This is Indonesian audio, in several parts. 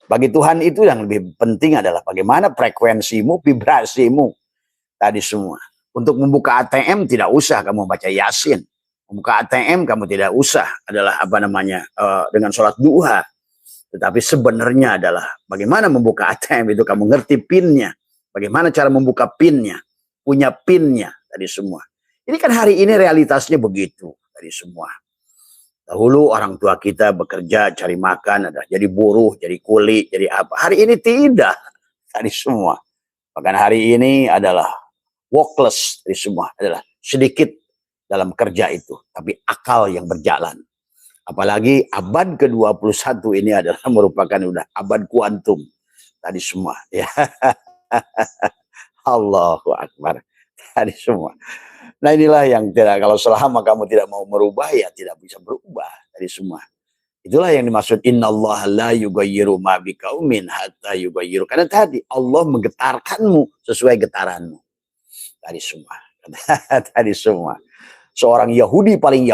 Bagi Tuhan itu yang lebih penting adalah bagaimana frekuensimu, vibrasimu tadi semua. Untuk membuka ATM tidak usah kamu baca Yasin. Membuka ATM kamu tidak usah adalah dengan sholat duha. Tetapi sebenarnya adalah bagaimana membuka ATM itu kamu ngerti pinnya. Bagaimana cara membuka pinnya. Punya pinnya tadi semua. Ini kan hari ini realitasnya begitu tadi semua. Dahulu orang tua kita bekerja cari makan, ada jadi buruh, jadi kuli, jadi apa. Hari ini tidak tadi semua. Bahkan hari ini adalah workless tadi semua, adalah sedikit dalam kerja itu, tapi akal yang berjalan. Apalagi abad ke-21 ini adalah merupakan udah abad kuantum tadi semua ya. Allahu Akbar tadi semua. Nah inilah yang tidak, kalau selama kamu tidak mau merubah ya tidak bisa berubah tadi semua. Itulah yang dimaksud innallaha la yughayyiru ma biqaumin hatta yughayyiru. Karena tadi Allah menggetarkanmu sesuai getaranmu. Tadi semua. Tadi semua. Seorang Yahudi, paling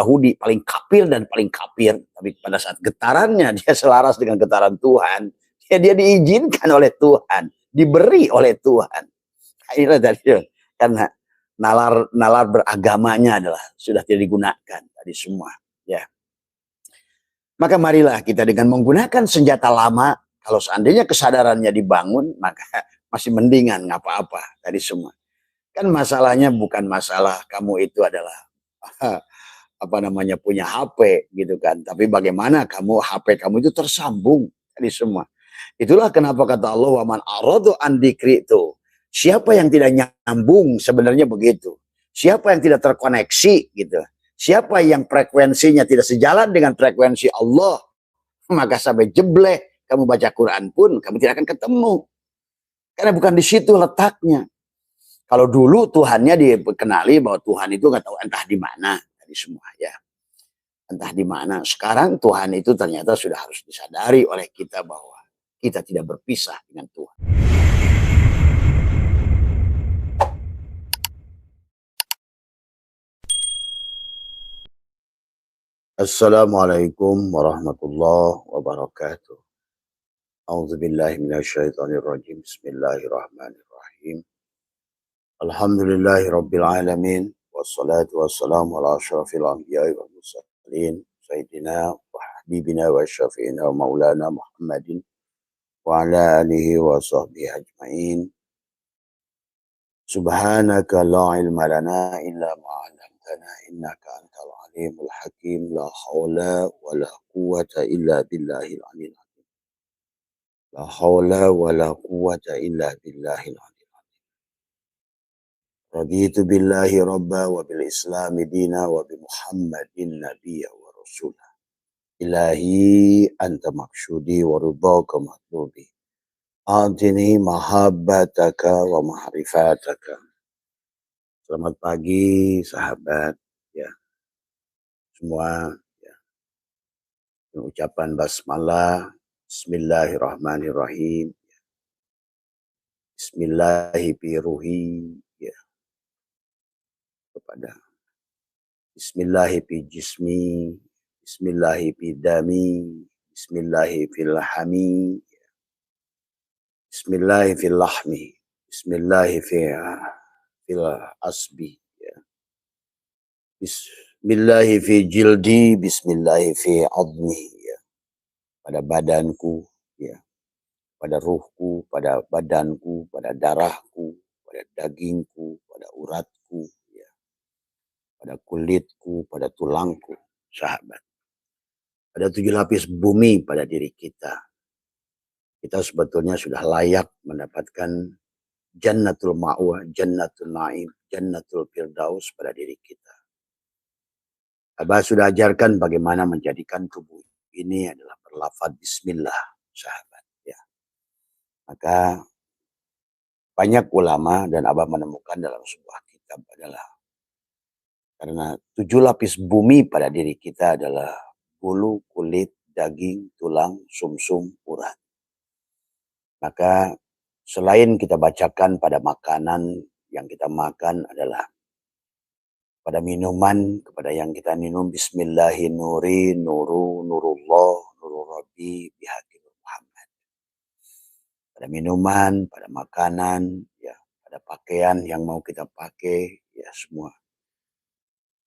kafir dan paling kafir. Tapi pada saat getarannya dia selaras dengan getaran Tuhan. Dia diizinkan oleh Tuhan. Diberi oleh Tuhan. Inilah tadi. Karena nalar beragamanya adalah sudah tidak digunakan. Tadi semua. Ya. Maka marilah kita dengan menggunakan senjata lama. Kalau seandainya kesadarannya dibangun, maka masih mendingan nggak apa-apa. Tadi semua. Kan masalahnya bukan masalah kamu itu adalah punya HP gitu kan, tapi bagaimana HP kamu itu tersambung tadi semua. Itulah kenapa kata Allah waman aradu an dzikri itu. Siapa yang tidak nyambung sebenarnya begitu. Siapa yang tidak terkoneksi gitu. Siapa yang frekuensinya tidak sejalan dengan frekuensi Allah, maka sampai jebleh kamu baca Quran pun kamu tidak akan ketemu. Karena bukan di situ letaknya. Kalau dulu Tuhannya dikenali bahwa Tuhan itu nggak tahu entah di mana tadi semua ya. Entah di mana. Sekarang Tuhan itu ternyata sudah harus disadari oleh kita bahwa kita tidak berpisah dengan Tuhan. Assalamualaikum warahmatullahi wabarakatuh. A'udzubillahi minasyaitonirrajim. Bismillahirrahmanirrahim. Alhamdulillahi rabbil alamin. Wassalatu wassalamu ala asyrafil anbiya'i wal mursalin. Sayyidina wa habibina wa syafi'ina wa maulana Muhammadin wa ala alihi wa sahbihi ajma'in. Subhanaka la ilma lana illa ma 'allamtana innaka antal alimul hakim. La haula wa la quwwata illa billahil aliyyil azim. La haula wa la quwwata illa billahil aliyyil. Raditu billahi rabba wa bil islami dina wa bi muhammadin nabiyya wa rasulah. Ilahi anta maksudi wa ridhaka matlubi. A'tini mahabbataka wa ma'rifataka. Selamat pagi sahabat ya. Semua ya. Ucapan basmalah, bismillahirrahmanirrahim. Bismillahirrahmanirrahim. Kepada Bismillahi fi jismi, Bismillahi fi dami, Bismillahi fil hami, Bismillahi fil lahmi, Bismillahi fil asbi, Bismillahi fi jildi, Bismillahi fi admi, ya. Pada badanku, ya. Pada ruhku, pada badanku, pada darahku, pada dagingku, pada uratku, pada kulitku, pada tulangku, sahabat. Ada 7 lapis bumi pada diri kita. Kita sebetulnya sudah layak mendapatkan jannatul ma'wah, jannatul na'im, jannatul firdaus pada diri kita. Abah sudah ajarkan bagaimana menjadikan tubuh ini adalah berlafaz bismillah, sahabat. Ya. Maka banyak ulama dan Abah menemukan dalam sebuah kitab adalah karena 7 lapis bumi pada diri kita adalah bulu, kulit, daging, tulang, sumsum, urat. Maka selain kita bacakan pada makanan yang kita makan adalah pada minuman, kepada yang kita minum bismillahi nuri, nuru, nurullah, nurul rabbi, bihaqi Muhammad. pada minuman, pada makanan, ya, pada pakaian yang mau kita pakai, ya semua.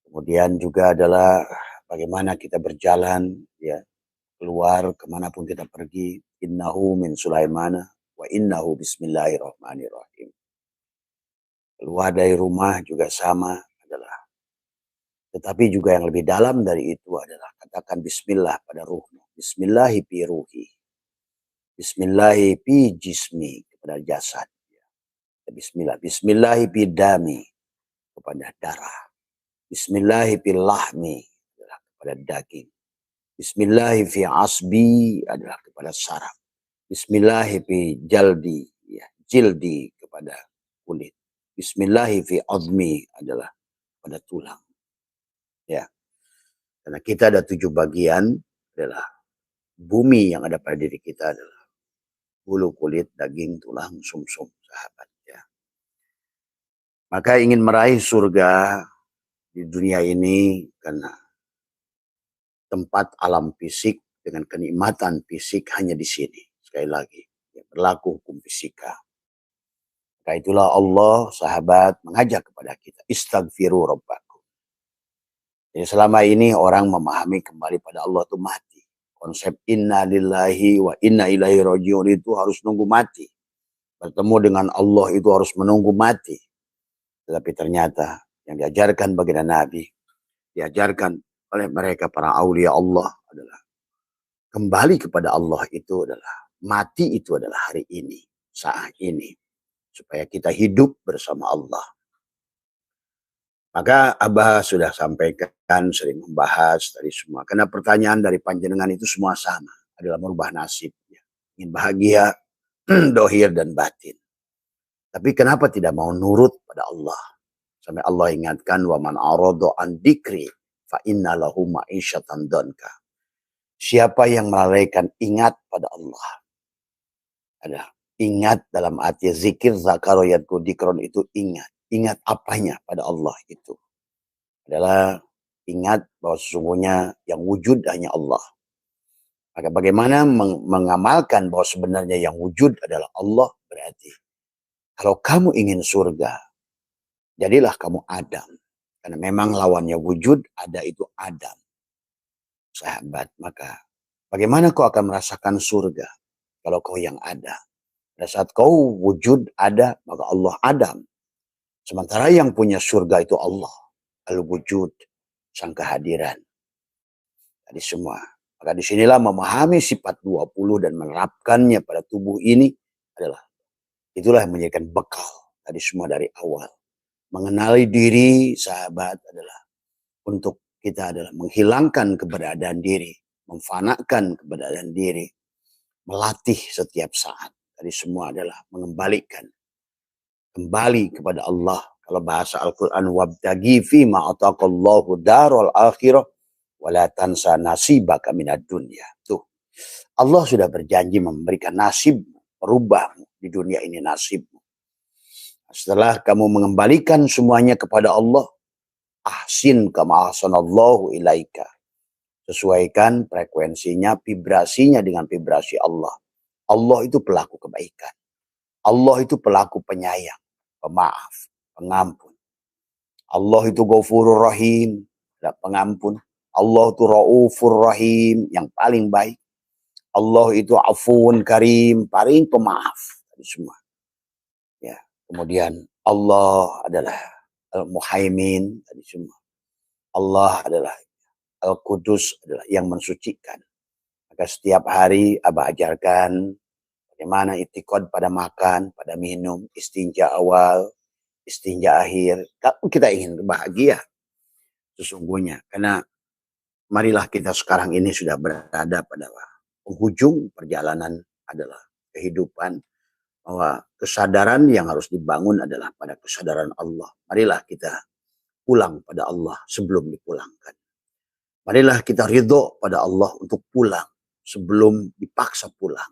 Kemudian juga adalah bagaimana kita berjalan, ya, keluar kemanapun kita pergi. Innahu min Sulaimana wa innahu bismillahirrahmanirrahim. Keluar dari rumah juga sama adalah. Tetapi juga yang lebih dalam dari itu adalah katakan bismillah pada ruhmu. Bismillahi fi ruhi. Bismillahi fi jismi kepada jasad. Bismillah. Bismillahi fi dami kepada darah. Bismillahi fi lahmi adalah kepada daging. Bismillahi fi asbi adalah kepada saraf. Bismillahi fi jaldi, ya, jildi kepada kulit. Bismillahi fi azmi adalah pada tulang. Ya, karena kita ada 7 bagian adalah bumi yang ada pada diri kita adalah bulu, kulit, daging, tulang, sumsum, sahabat. Ya. Maka ingin meraih surga di dunia ini karena tempat alam fisik dengan kenikmatan fisik hanya di sini. Sekali lagi, ya, berlaku hukum fisika. Maka itulah Allah, sahabat, mengajak kepada kita, istaghfiru rabbakum. Jadi selama ini orang memahami kembali pada Allah itu mati. Konsep inna lillahi wa inna ilaihi rajiun itu harus nunggu mati. Bertemu dengan Allah itu harus menunggu mati. Tetapi ternyata yang diajarkan baginda Nabi, diajarkan oleh mereka para aulia Allah adalah kembali kepada Allah itu adalah mati, itu adalah hari ini, saat ini, supaya kita hidup bersama Allah. Maka Abah sudah sampaikan, sering membahas tadi semua. Karena pertanyaan dari panjenengan itu semua sama, adalah merubah nasib. Ingin bahagia, dohir dan batin. Tapi kenapa tidak mau nurut pada Allah? Sampai Allah ingatkan, wa man arada an dzikri fa inna lahu ma'isyatan danka. Siapa yang melalaikan ingat pada Allah. Ada ingat dalam arti zikir, zakaroyatku dikron itu ingat. Ingat apanya pada Allah itu. Adalah ingat bahwa sesungguhnya yang wujud hanya Allah. Maka bagaimana mengamalkan bahwa sebenarnya yang wujud adalah Allah, berarti kalau kamu ingin surga, jadilah kamu Adam. Karena memang lawannya wujud, ada itu Adam. Sahabat, maka bagaimana kau akan merasakan surga kalau kau yang ada? Pada saat kau wujud ada, maka Allah Adam. Sementara yang punya surga itu Allah. Al-wujud, sang kehadiran. Tadi semua. Maka disinilah memahami sifat 20 dan menerapkannya pada tubuh ini adalah, itulah yang menjadikan bekal. Tadi semua dari awal. Mengenali diri, sahabat, adalah untuk kita adalah menghilangkan keberadaan diri. Memfanakan keberadaan diri. Melatih setiap saat. Tadi semua adalah mengembalikan. Kembali kepada Allah. Kalau bahasa Al-Quran, wabtagi fima ataqallahu darul akhirah wala tansa nasibaka minad dunya. Tuh, Allah sudah berjanji memberikan nasib, merubahmu di dunia ini nasibmu. Setelah kamu mengembalikan semuanya kepada Allah, ahsin kama ahsanallahu ilaika. Sesuaikan frekuensinya, vibrasinya dengan vibrasi Allah. Allah itu pelaku kebaikan. Allah itu pelaku penyayang, pemaaf, pengampun. Allah itu Ghafurur Rahim, pengampun. Allah itu Raufur Rahim, yang paling baik. Allah itu Afuun Karim, paling pemaaf. Tadi semua. Ya, kemudian Allah adalah Al-Muhaimin, tadi semua. Allah adalah Al-Qudus, adalah yang mensucikan. Maka setiap hari Abah ajarkan bagaimana itikad pada makan, pada minum, istinja awal, istinja akhir. Kalau kita ingin bahagia sesungguhnya. Karena marilah kita sekarang ini sudah berada pada penghujung perjalanan adalah kehidupan. Bahwa kesadaran yang harus dibangun adalah pada kesadaran Allah. Marilah kita pulang pada Allah sebelum dipulangkan. Marilah kita ridho pada Allah untuk pulang sebelum dipaksa pulang.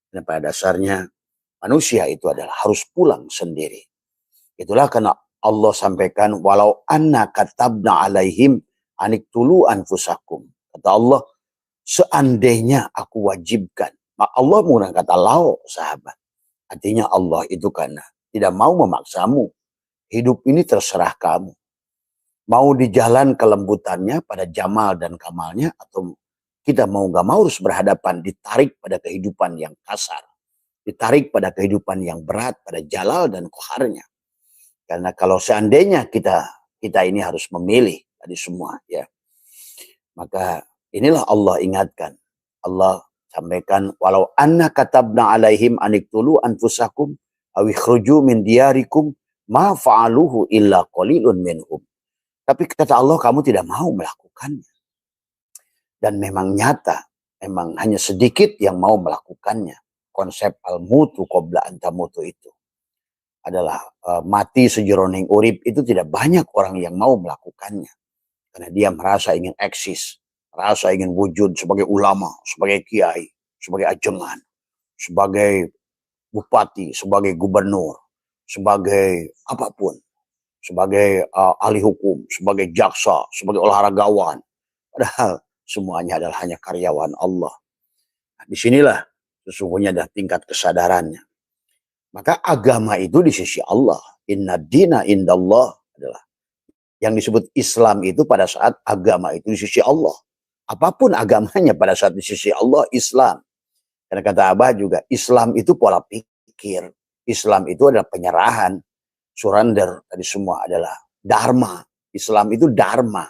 Dan pada dasarnya manusia itu adalah harus pulang sendiri. Itulah karena Allah sampaikan walau anna katabna alaihim aniktulu anfusakum. Kata Allah, seandainya aku wajibkan. Allah menggunakan kata lau, sahabat. Artinya Allah itu karena tidak mau memaksamu. Hidup ini terserah kamu. Mau di jalan kelembutannya pada jamal dan kamalnya, atau kita mau gak mau harus berhadapan, ditarik pada kehidupan yang kasar, ditarik pada kehidupan yang berat, pada jalal dan koharnya. Karena kalau seandainya kita ini harus memilih tadi semua, ya, maka inilah Allah ingatkan. Allah sampaikan, walau anna katabna alaihim aniktulu anfusakum aw ikhruju min diyarikum ma fa'aluhu illa qalilun minhum. Tapi kata Allah, kamu tidak mau melakukannya. Dan memang nyata, memang hanya sedikit yang mau melakukannya. Konsep al-mutu qabla an tamutu itu adalah mati sejeroning urip, itu tidak banyak orang yang mau melakukannya. Karena dia merasa ingin eksis, merasa ingin wujud sebagai ulama, sebagai kiai, sebagai ajengan, sebagai bupati, sebagai gubernur, sebagai apapun, sebagai ahli hukum, sebagai jaksa, sebagai olahragawan. Padahal semuanya adalah hanya karyawan Allah. Nah, disinilah sesungguhnya ada tingkat kesadarannya. Maka agama itu di sisi Allah. Inna dina indallah adalah yang disebut Islam itu pada saat agama itu di sisi Allah. Apapun agamanya pada saat di sisi Allah, Islam. Karena kata Abah juga, Islam itu pola pikir. Islam itu adalah penyerahan, surrender, tadi semua adalah dharma. Islam itu dharma.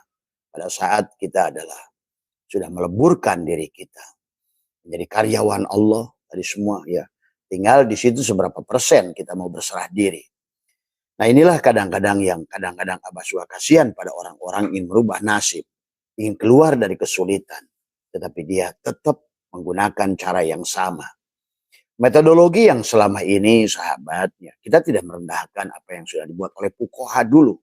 Pada saat kita adalah sudah meleburkan diri kita menjadi karyawan Allah, tadi semua, ya. Tinggal di situ seberapa persen kita mau berserah diri. Nah, inilah kadang-kadang Abah suka kasihan pada orang-orang ingin merubah nasib, ingin keluar dari kesulitan, tetapi dia tetap menggunakan cara yang sama. Metodologi yang selama ini, sahabatnya, kita tidak merendahkan apa yang sudah dibuat oleh fuqaha dulu.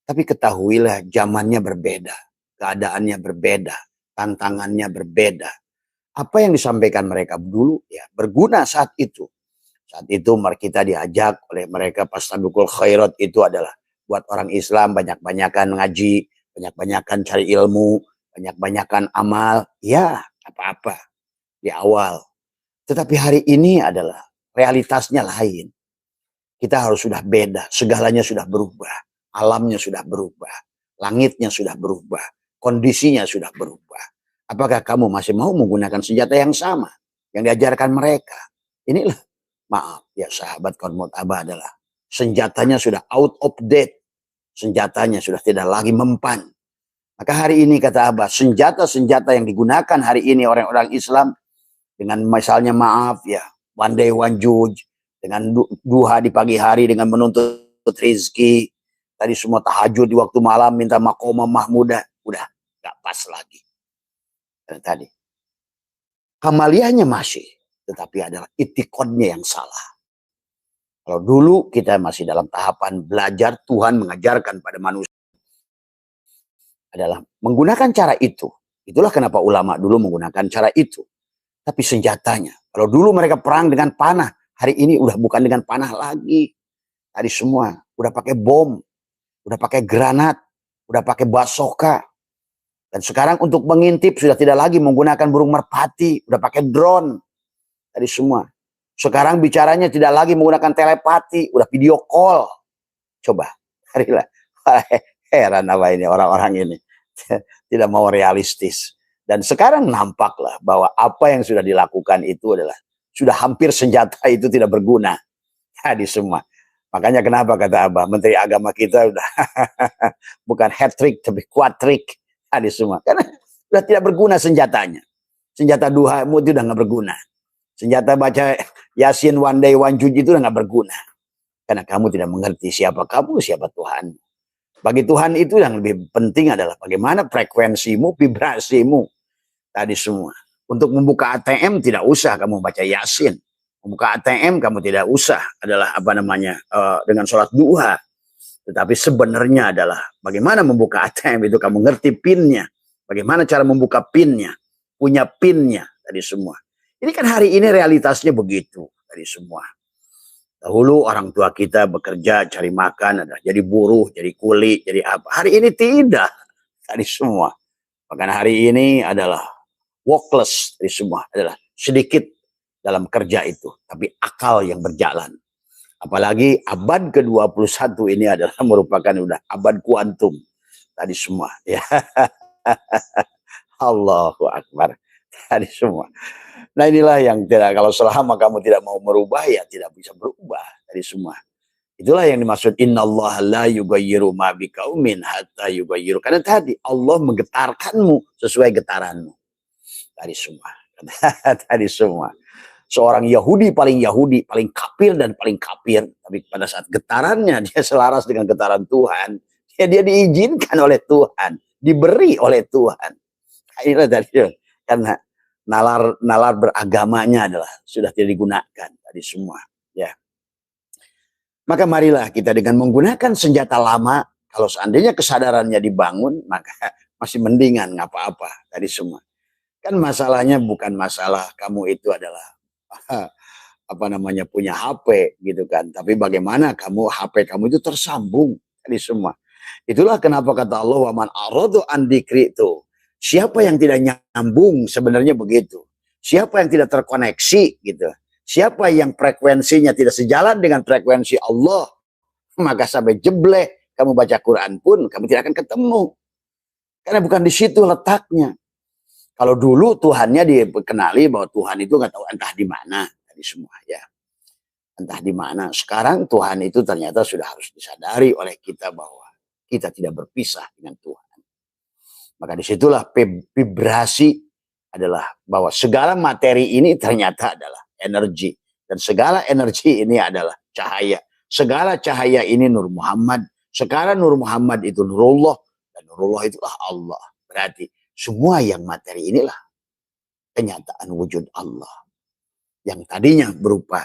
Tapi ketahuilah zamannya berbeda, keadaannya berbeda, tantangannya berbeda. Apa yang disampaikan mereka dulu, ya, berguna saat itu. Saat itu kita diajak oleh mereka, fastabiqul khairat, itu adalah buat orang Islam banyak-banyakan ngaji, banyak-banyakan cari ilmu, banyak-banyakan amal. Ya, apa-apa di awal. Tetapi hari ini adalah realitasnya lain. Kita harus sudah beda, segalanya sudah berubah. Alamnya sudah berubah, langitnya sudah berubah, kondisinya sudah berubah. Apakah kamu masih mau menggunakan senjata yang sama yang diajarkan mereka? Inilah, maaf ya sahabat konmot Abah, adalah senjatanya sudah out of date. Senjatanya sudah tidak lagi mempan. Maka hari ini kata Abah, senjata-senjata yang digunakan hari ini orang-orang Islam, dengan misalnya maaf ya, one day one judge, dengan duha di pagi hari, dengan menuntut rizki, tadi semua tahajud di waktu malam, minta maqamah mahmudah, udah gak pas lagi. Dan tadi kamaliyahnya masih, tetapi adalah itikadnya yang salah. Kalau dulu kita masih dalam tahapan belajar, Tuhan mengajarkan pada manusia adalah menggunakan cara itu. Itulah kenapa ulama dulu menggunakan cara itu. Tapi senjatanya, kalau dulu mereka perang dengan panah, hari ini udah bukan dengan panah lagi. Tadi semua udah pakai bom, udah pakai granat, udah pakai basoka. Dan sekarang untuk mengintip sudah tidak lagi menggunakan burung merpati, udah pakai drone. Tadi semua. Sekarang bicaranya tidak lagi menggunakan telepati, udah video call. Coba, harilah. Heran apa ini orang-orang ini. Tidak mau realistis. Dan sekarang nampaklah bahwa apa yang sudah dilakukan itu adalah sudah hampir senjata itu tidak berguna. Tadi semua. Makanya kenapa kata Abah, Menteri Agama kita udah bukan hat trick tapi quadrick. Tadi semua. Karena sudah tidak berguna senjatanya. Senjata duha itu udah nggak berguna. Senjata baca Yasin one day one judge itu udah nggak berguna. Karena kamu tidak mengerti siapa kamu, siapa Tuhan. Bagi Tuhan itu yang lebih penting adalah bagaimana frekuensimu, vibrasimu. Tadi semua. Untuk membuka ATM tidak usah kamu baca Yasin. Membuka ATM kamu tidak usah adalah dengan sholat duha. Tetapi sebenarnya adalah bagaimana membuka ATM itu kamu ngerti pinnya. Bagaimana cara membuka pinnya. Punya pinnya tadi semua. Ini kan hari ini realitasnya begitu tadi semua. Dahulu orang tua kita bekerja cari makan, adalah jadi buruh, jadi kuli, jadi apa. Hari ini tidak tadi semua. Bahkan hari ini adalah workless tadi semua, adalah sedikit dalam kerja itu, tapi akal yang berjalan. Apalagi abad ke-21 ini adalah merupakan udah abad kuantum tadi semua ya. Allahu Akbar tadi semua. Nah inilah yang tidak, kalau selama kamu tidak mau merubah ya tidak bisa berubah tadi semua. Itulah yang dimaksud innallaha la yughayyiru ma biqaumin hatta yughayyiru. Karena tadi Allah menggetarkanmu sesuai getaranmu. Tadi semua. Tadi semua. Seorang Yahudi, paling kafir dan paling kafir. Tapi pada saat getarannya dia selaras dengan getaran Tuhan. Ya dia diizinkan oleh Tuhan. Diberi oleh Tuhan. Nah, inilah tadi. Karena nalar beragamanya adalah sudah tidak digunakan. Tadi semua. Ya. Maka marilah kita dengan menggunakan senjata lama. Kalau seandainya kesadarannya dibangun, maka masih mendingan nggak apa-apa. Tadi semua. Kan masalahnya bukan masalah kamu itu adalah apa namanya punya HP gitu kan, tapi bagaimana kamu HP kamu itu tersambung tadi semua. Itulah kenapa kata Allah wa man aradu an dzikri itu. Siapa yang tidak nyambung sebenarnya begitu. Siapa yang tidak terkoneksi gitu. Siapa yang frekuensinya tidak sejalan dengan frekuensi Allah, maka sampai jebleh kamu baca Quran pun kamu tidak akan ketemu. Karena bukan di situ letaknya. Kalau dulu Tuhannya dikenali bahwa Tuhan itu nggak tahu entah di mana tadi semua ya. Entah di mana. Sekarang Tuhan itu ternyata sudah harus disadari oleh kita bahwa kita tidak berpisah dengan Tuhan. Maka disitulah vibrasi adalah bahwa segala materi ini ternyata adalah energi. Dan segala energi ini adalah cahaya. Segala cahaya ini Nur Muhammad. Sekarang Nur Muhammad itu Nurullah. Dan Nurullah itulah Allah. Berarti semua yang materi inilah kenyataan wujud Allah. Yang tadinya berupa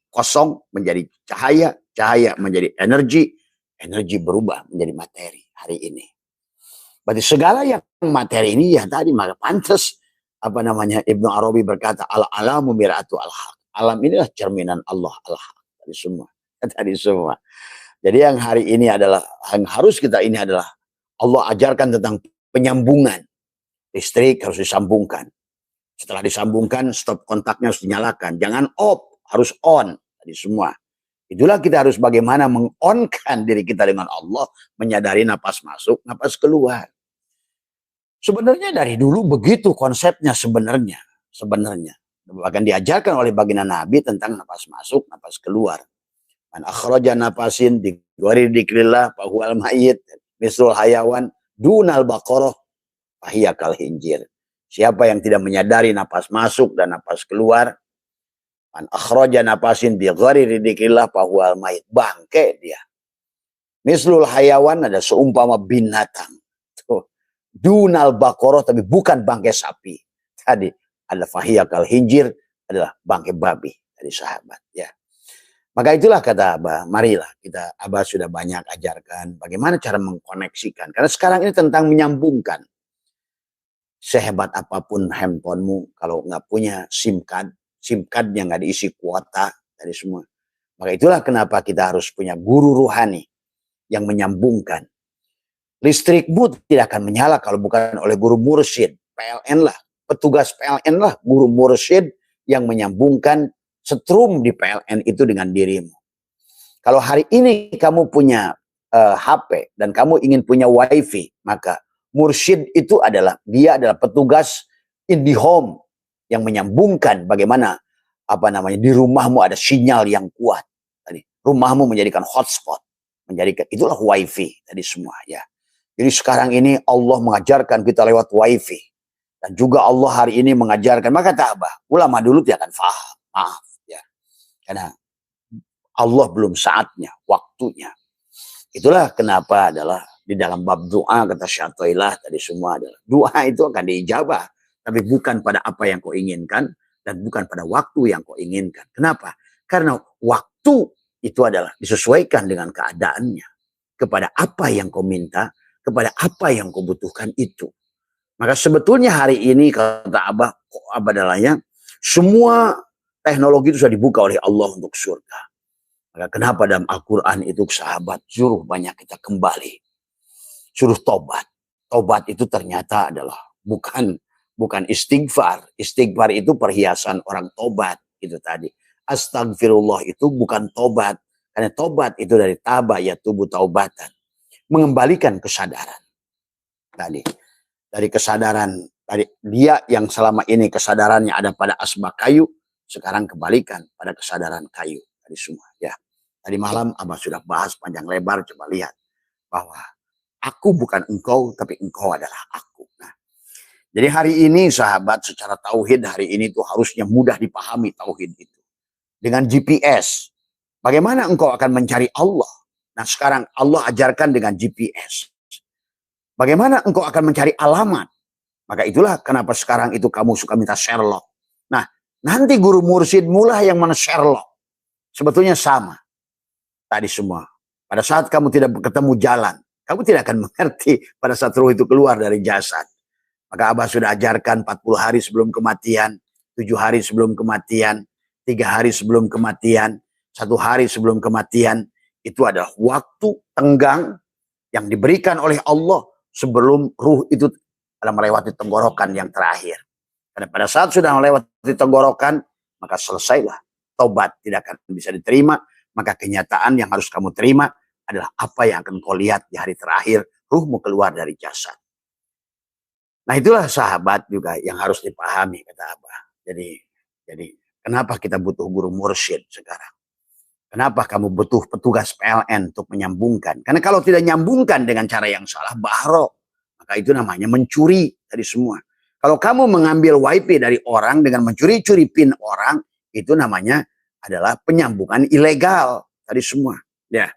kosong menjadi cahaya, cahaya menjadi energi, energi berubah menjadi materi hari ini. Berarti segala yang materi ini ya tadi maka pantas apa namanya Ibnu Arabi berkata al-alamu mir'atu al-haq. Alam inilah cerminan Allah al-haq. Tadi semua. Tadi semua. Jadi yang hari ini adalah yang harus kita ini adalah Allah ajarkan tentang penyambungan. Listrik harus disambungkan. Setelah disambungkan, stop kontaknya harus dinyalakan. Jangan off, harus on. Tadi semua. Itulah kita harus bagaimana meng-on-kan diri kita dengan Allah, menyadari napas masuk, napas keluar. Sebenarnya dari dulu begitu konsepnya sebenarnya. Bahkan diajarkan oleh baginda Nabi tentang napas masuk, napas keluar. Man akhraja napasin di ghairi dzikrillah fa huwal mayyit misrul hayawan dunal baqarah fahiya kal hinjir. Siapa yang tidak menyadari napas masuk dan napas keluar, man akhraja napasin bi ghairi dzikrillah fa huwal mayyit, bangke dia. Mislul hayawan ada seumpama binatang. Tuh. Dunal baqarah tapi bukan bangke sapi. Tadi ada fahiya kal hinjir adalah bangke babi dari sahabat ya. Maka itulah kata Abah, marilah kita, Abah sudah banyak ajarkan bagaimana cara mengkoneksikan. Karena sekarang ini tentang menyambungkan. Sehebat apapun handphonemu, kalau nggak punya SIM cardnya nggak diisi kuota dari semua. Maka itulah kenapa kita harus punya guru ruhani yang menyambungkan. Listrikmu tidak akan menyala kalau bukan oleh guru mursyid. PLN lah, petugas PLN lah, guru mursyid yang menyambungkan setrum di PLN itu dengan dirimu. Kalau hari ini kamu punya HP dan kamu ingin punya wifi, maka mursyid itu adalah petugas IndiHome yang menyambungkan bagaimana apa namanya di rumahmu ada sinyal yang kuat. Tadi rumahmu menjadikan hotspot, menjadikan itulah wifi tadi semua ya. Jadi sekarang ini Allah mengajarkan kita lewat wifi dan juga Allah hari ini mengajarkan. Maka kata Abah, ulama dulu tidak akan paham, maaf ya, karena Allah belum saatnya, waktunya. Itulah kenapa adalah di dalam bab doa kata Syatoilah tadi semua adalah doa itu akan diijabah, tapi bukan pada apa yang kau inginkan dan bukan pada waktu yang kau inginkan. Kenapa? Karena waktu itu adalah disesuaikan dengan keadaannya, kepada apa yang kau minta, kepada apa yang kau butuhkan itu. Maka sebetulnya hari ini kata Abah adalahnya semua teknologi itu sudah dibuka oleh Allah untuk surga. Maka kenapa dalam Al-Quran itu sahabat suruh banyak kita kembali. Suruh tobat. Tobat itu ternyata adalah bukan bukan istighfar. Istighfar itu perhiasan orang tobat, itu tadi. Astagfirullah itu bukan tobat. Karena tobat itu dari taba ya tubuh taubatan. Mengembalikan kesadaran. Tadi. Dari kesadaran, dari dia yang selama ini kesadarannya ada pada asbak kayu, sekarang kembalikan pada kesadaran kayu. Tadi semua ya. Tadi malam Abah sudah bahas panjang lebar, coba lihat. Bahwa aku bukan engkau, tapi engkau adalah aku. Nah, jadi hari ini sahabat, secara tauhid hari ini tuh harusnya mudah dipahami tauhid itu. Dengan GPS, bagaimana engkau akan mencari Allah? Nah sekarang Allah ajarkan dengan GPS. Bagaimana engkau akan mencari alamat? Maka itulah kenapa sekarang itu kamu suka minta Sherlock. Nah nanti guru mursyid mulai yang mana Sherlock. Sebetulnya sama. Tadi semua. Pada saat kamu tidak ketemu jalan, kamu tidak akan mengerti pada saat ruh itu keluar dari jasad. Maka Abah sudah ajarkan 40 hari sebelum kematian, 7 hari sebelum kematian, 3 hari sebelum kematian, 1 hari sebelum kematian. Itu adalah waktu tenggang yang diberikan oleh Allah sebelum ruh itu dalam melewati tenggorokan yang terakhir. Karena pada saat sudah melewati tenggorokan, maka selesailah. Taubat tidak akan bisa diterima. Maka kenyataan yang harus kamu terima adalah apa yang akan kau lihat di hari terakhir ruhmu keluar dari jasad. Nah itulah sahabat juga yang harus dipahami kata Abah. Jadi kenapa kita butuh guru mursyid sekarang? Kenapa kamu butuh petugas PLN untuk menyambungkan? Karena kalau tidak nyambungkan dengan cara yang salah, bahro. Maka itu namanya mencuri dari semua. Kalau kamu mengambil WiFi dari orang dengan mencuri-curi PIN orang, itu namanya adalah penyambungan ilegal tadi semua. Ya.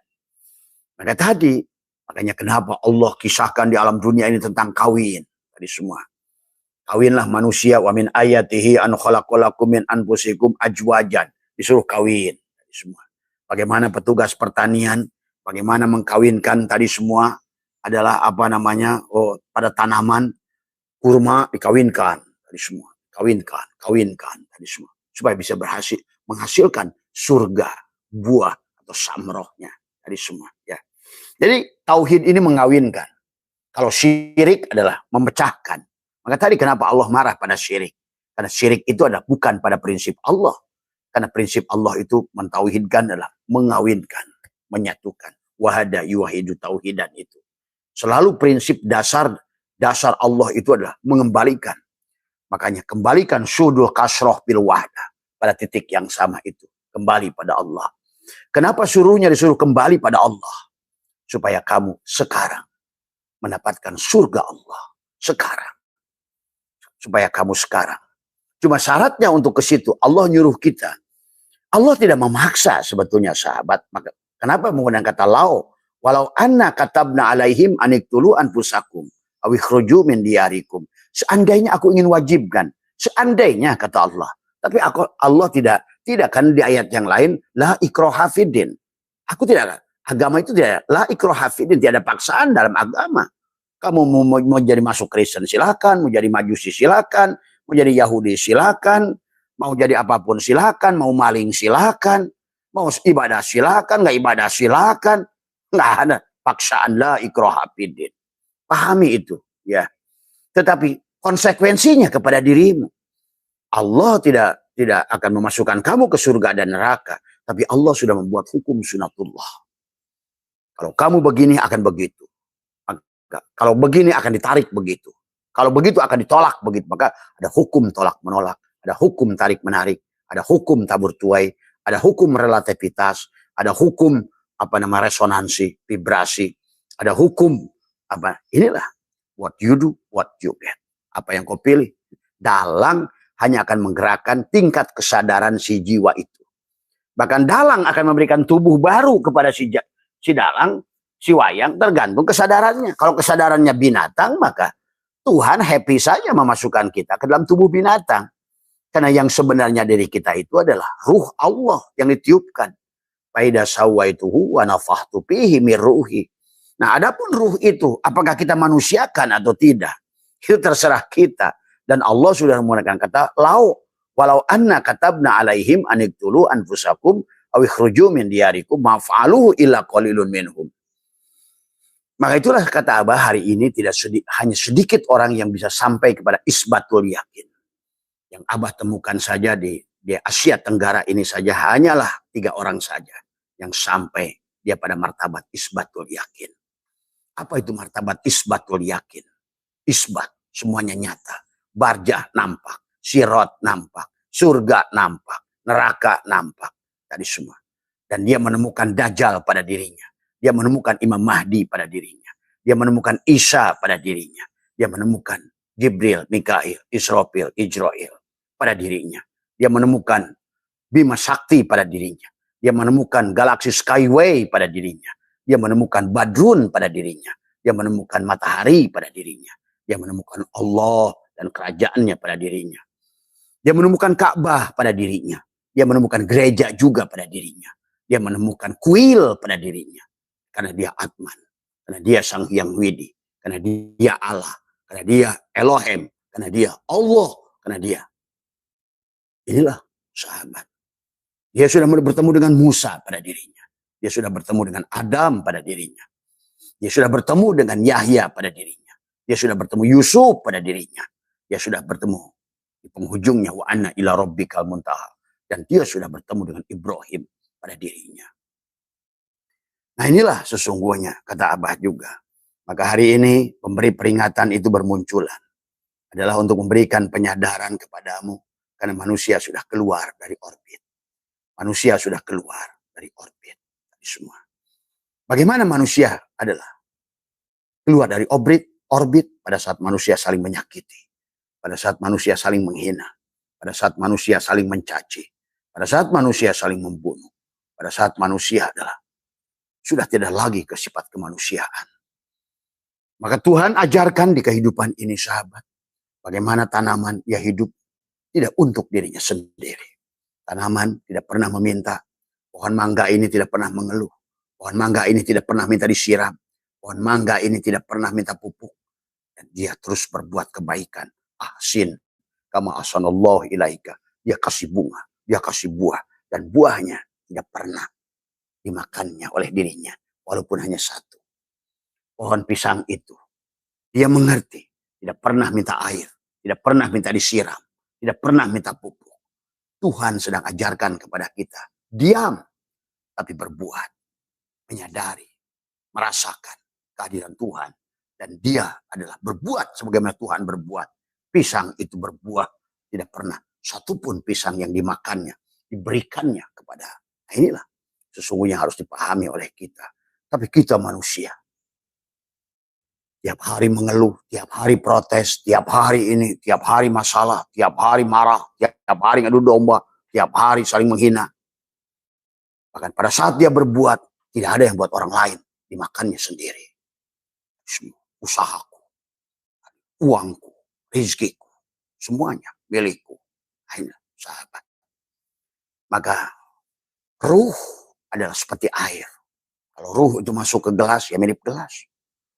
Makanya kenapa Allah kisahkan di alam dunia ini tentang kawin tadi semua. Kawinlah manusia wa min ayatihi an khalaqalakum min anfusikum ajwajan. Disuruh kawin tadi semua. Bagaimana petugas pertanian, bagaimana mengkawinkan tadi semua adalah apa namanya, pada tanaman kurma dikawinkan tadi semua, kawinkan tadi semua supaya bisa berhasil menghasilkan surga, buah atau samrohnya tadi semua ya. Jadi tauhid ini mengawinkan. Kalau syirik adalah memecahkan. Maka tadi kenapa Allah marah pada syirik? Karena syirik itu adalah bukan pada prinsip Allah. Karena prinsip Allah itu mentauhidkan adalah mengawinkan, menyatukan. Wahada yuwahidu tauhidan itu. Selalu prinsip dasar Allah itu adalah mengembalikan. Makanya kembalikan sudul kasroh bil wahda. Pada titik yang sama itu. Kembali pada Allah. Kenapa suruhnya disuruh kembali pada Allah? Supaya kamu sekarang mendapatkan surga Allah. Sekarang. Supaya kamu sekarang. Cuma syaratnya untuk ke situ Allah nyuruh kita. Allah tidak memaksa sebetulnya sahabat. Maka kenapa menggunakan kata lau? Walau anna katabna alaihim aniktulu anfusakum awikhruju min diyarikum. Seandainya aku ingin wajibkan. Seandainya kata Allah. Tapi Allah tidak kan di ayat yang lain la ikraha fiddin. Aku tidak, agama itu tidak la ikraha fiddin, tidak ada paksaan dalam agama. Kamu mau jadi masuk Kristen silakan, mau jadi Majusi silakan, mau jadi Yahudi silakan, mau jadi apapun silakan, mau maling silakan, mau ibadah silakan, nggak ibadah silakan, nggak ada paksaan la ikraha fiddin. Pahami itu, ya. Tetapi konsekuensinya kepada dirimu. Allah tidak akan memasukkan kamu ke surga dan neraka, tapi Allah sudah membuat hukum sunatullah. Kalau kamu begini akan begitu. Kalau begini akan ditarik begitu. Kalau begitu akan ditolak begitu. Maka ada hukum tolak menolak, ada hukum tarik menarik, ada hukum tabur tuai, ada hukum relativitas, ada hukum resonansi, vibrasi, ada hukum inilah what you do, what you get. Apa yang kau pilih, dalang hanya akan menggerakkan tingkat kesadaran si jiwa itu. Bahkan dalang akan memberikan tubuh baru kepada si dalang, si wayang, tergantung kesadarannya. Kalau kesadarannya binatang, maka Tuhan happy saja memasukkan kita ke dalam tubuh binatang. Karena yang sebenarnya diri kita itu adalah ruh Allah yang ditiupkan. Faida sawaituhu wa nafahtu fihi min ruhi. Nah, adapun ruh itu, apakah kita manusiakan atau tidak? Itu terserah kita. Dan Allah sudah menggunakan kata lau. Walau anna katabna alaihim aniktulu anfusakum awikhruju min diyarikum maf'aluhu illa qalilun minhum. Maka itulah kata Abah, hari ini tidak hanya sedikit orang yang bisa sampai kepada isbatul yakin. Yang Abah temukan saja di Asia Tenggara ini saja hanyalah 3 orang saja yang sampai dia pada martabat isbatul yakin. Apa itu martabat isbatul yakin? Isbat, semuanya nyata. Barjah nampak, sirot nampak, surga nampak, neraka nampak. Tadi semua. Dan dia menemukan Dajjal pada dirinya. Dia menemukan Imam Mahdi pada dirinya. Dia menemukan Isa pada dirinya. Dia menemukan Jibril, Mikail, Israfil, Ijrail pada dirinya. Dia menemukan Bima Sakti pada dirinya. Dia menemukan galaksi Skyway pada dirinya. Dia menemukan Badrun pada dirinya. Dia menemukan matahari pada dirinya. Dia menemukan Allah dan kerajaannya pada dirinya. Dia menemukan Ka'bah pada dirinya. Dia menemukan gereja juga pada dirinya. Dia menemukan kuil pada dirinya. Karena dia Atman. Karena dia Sang Hyang Widi. Karena dia Allah. Karena dia Elohim. Karena dia Allah. Karena dia. Inilah sahabat. Dia sudah bertemu dengan Musa pada dirinya. Dia sudah bertemu dengan Adam pada dirinya. Dia sudah bertemu dengan Yahya pada dirinya. Dia sudah bertemu Yusuf pada dirinya. Dia sudah bertemu di penghujungnya wa anna ila rabbikal muntaha. Dan dia sudah bertemu dengan Ibrahim pada dirinya. Nah inilah sesungguhnya kata Abah juga. Maka hari ini pemberi peringatan itu bermunculan. Adalah untuk memberikan penyadaran kepadamu. Karena manusia sudah keluar dari orbit. Manusia sudah keluar dari orbit. Dari semua. Bagaimana manusia adalah keluar dari orbit pada saat manusia saling menyakiti. Pada saat manusia saling menghina. Pada saat manusia saling mencaci. Pada saat manusia saling membunuh. Pada saat manusia adalah sudah tidak lagi ke sifat kemanusiaan. Maka Tuhan ajarkan di kehidupan ini sahabat. Bagaimana tanaman ya hidup tidak untuk dirinya sendiri. Tanaman tidak pernah meminta. Pohon mangga ini tidak pernah mengeluh. Pohon mangga ini tidak pernah minta disiram. Pohon mangga ini tidak pernah minta pupuk. Dan dia terus berbuat kebaikan. Ahsin. Kama ahsanallahu ilaika. Dia kasih bunga. Dia kasih buah. Dan buahnya tidak pernah dimakannya oleh dirinya. Walaupun hanya satu. Pohon pisang itu. Dia mengerti. Tidak pernah minta air. Tidak pernah minta disiram. Tidak pernah minta pupuk. Tuhan sedang ajarkan kepada kita. Diam. Tapi berbuat. Menyadari. Merasakan kehadiran Tuhan. Dan dia adalah berbuat sebagaimana Tuhan berbuat. Pisang itu berbuah. Tidak pernah satupun pisang yang dimakannya. Diberikannya kepada. Nah inilah. Sesungguhnya harus dipahami oleh kita. Tapi kita manusia. Tiap hari mengeluh. Tiap hari protes. Tiap hari ini. Tiap hari masalah. Tiap hari marah. Tiap hari ngadu domba. Tiap hari saling menghina. Bahkan pada saat dia berbuat. Tidak ada yang buat orang lain. Dimakannya sendiri. Usahaku, uangku, rezekiku, semuanya milikku. Hanya sahabat. Maka ruh adalah seperti air. Kalau ruh itu masuk ke gelas, ya mirip gelas.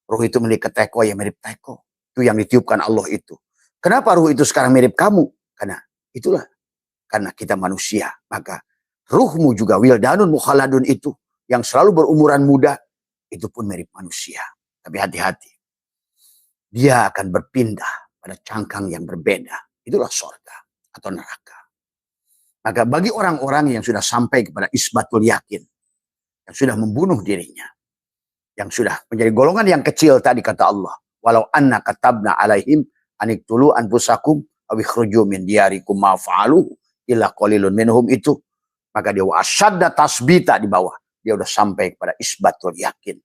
Ruh itu mirip ke teko, ya mirip teko. Itu yang ditiupkan Allah itu. Kenapa ruh itu sekarang mirip kamu? Karena itulah. Karena kita manusia. Maka ruhmu juga wildanun mukhaladun itu. Yang selalu berumuran muda. Itu pun mirip manusia. Tapi hati-hati. Dia akan berpindah pada cangkang yang berbeda. Itulah surga atau neraka. Maka bagi orang-orang yang sudah sampai kepada isbatul yakin. Yang sudah membunuh dirinya. Yang sudah menjadi golongan yang kecil tadi kata Allah. Walau anna katabna alaihim aniktulu anfusakum awikhruju min diyarikum ma'fa'aluhu illa qalilun minhum itu. Maka dia wasyadda tasbita di bawah. Dia sudah sampai kepada isbatul yakin.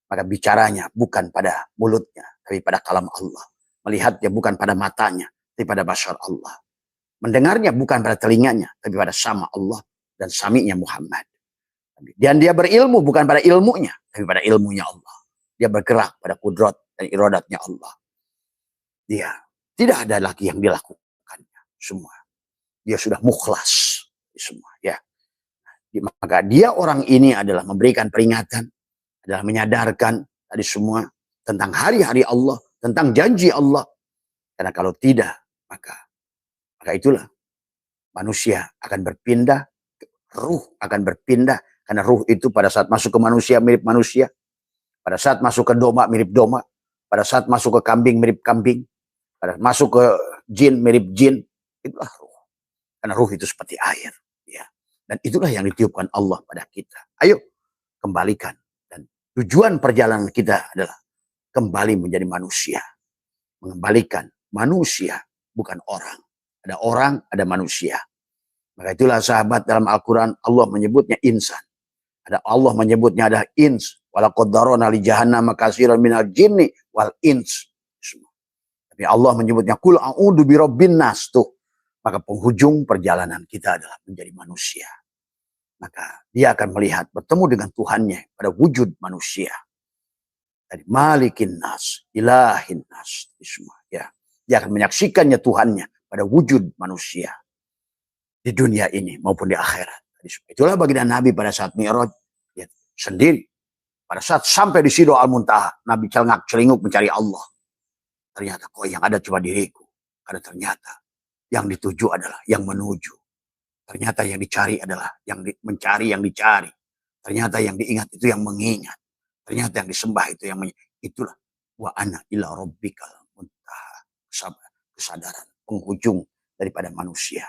Maka bicaranya bukan pada mulutnya, tapi pada kalam Allah. Melihatnya bukan pada matanya, tapi pada basar Allah. Mendengarnya bukan pada telinganya, tapi pada sama Allah dan sami'nya Muhammad. Dan dia berilmu bukan pada ilmunya, tapi pada ilmunya Allah. Dia bergerak pada kudrat dan iradatnya Allah. Dia tidak ada lagi yang dilakukannya semua. Dia sudah mukhlas semua. Ya. Maka dia orang ini adalah memberikan peringatan. Adalah menyadarkan tadi semua tentang hari-hari Allah, tentang janji Allah. Karena kalau tidak, maka itulah manusia akan berpindah, ruh akan berpindah. Karena ruh itu pada saat masuk ke manusia mirip manusia. Pada saat masuk ke domba mirip domba. Pada saat masuk ke kambing mirip kambing. Pada masuk ke jin mirip jin. Itulah ruh. Karena ruh itu seperti air. Ya. Dan itulah yang ditiupkan Allah pada kita. Ayo kembalikan. Dan tujuan perjalanan kita adalah kembali menjadi manusia. Mengembalikan manusia, bukan orang. Ada orang, ada manusia. Maka itulah sahabat dalam Al-Quran Allah menyebutnya insan. Ada Allah menyebutnya ada ins. Walaqad darana li jahannama katsiran minal jinni wal ins. Tapi Allah menyebutnya kul a'udzu birabbin nas tuh. Maka penghujung perjalanan kita adalah menjadi manusia. Maka dia akan melihat bertemu dengan Tuhannya pada wujud manusia. Dari malikin nas, ilahin nas, semua ya. Dia akan menyaksikannya Tuhannya pada wujud manusia di dunia ini maupun di akhirat. Itulah baginda Nabi pada saat Mi'raj ya, sendiri. Pada saat sampai di Sidra Al-Muntaha, Nabi celengak-celinguk mencari Allah. Ternyata kok yang ada cuma diriku. Karena ternyata yang dituju adalah yang menuju. Ternyata yang dicari adalah yang mencari yang dicari. Ternyata yang diingat itu yang mengingat. Ternyata yang disembah itu yang itulah wa ana ila rabbikal muntaha. Kesadaran penghujung daripada manusia.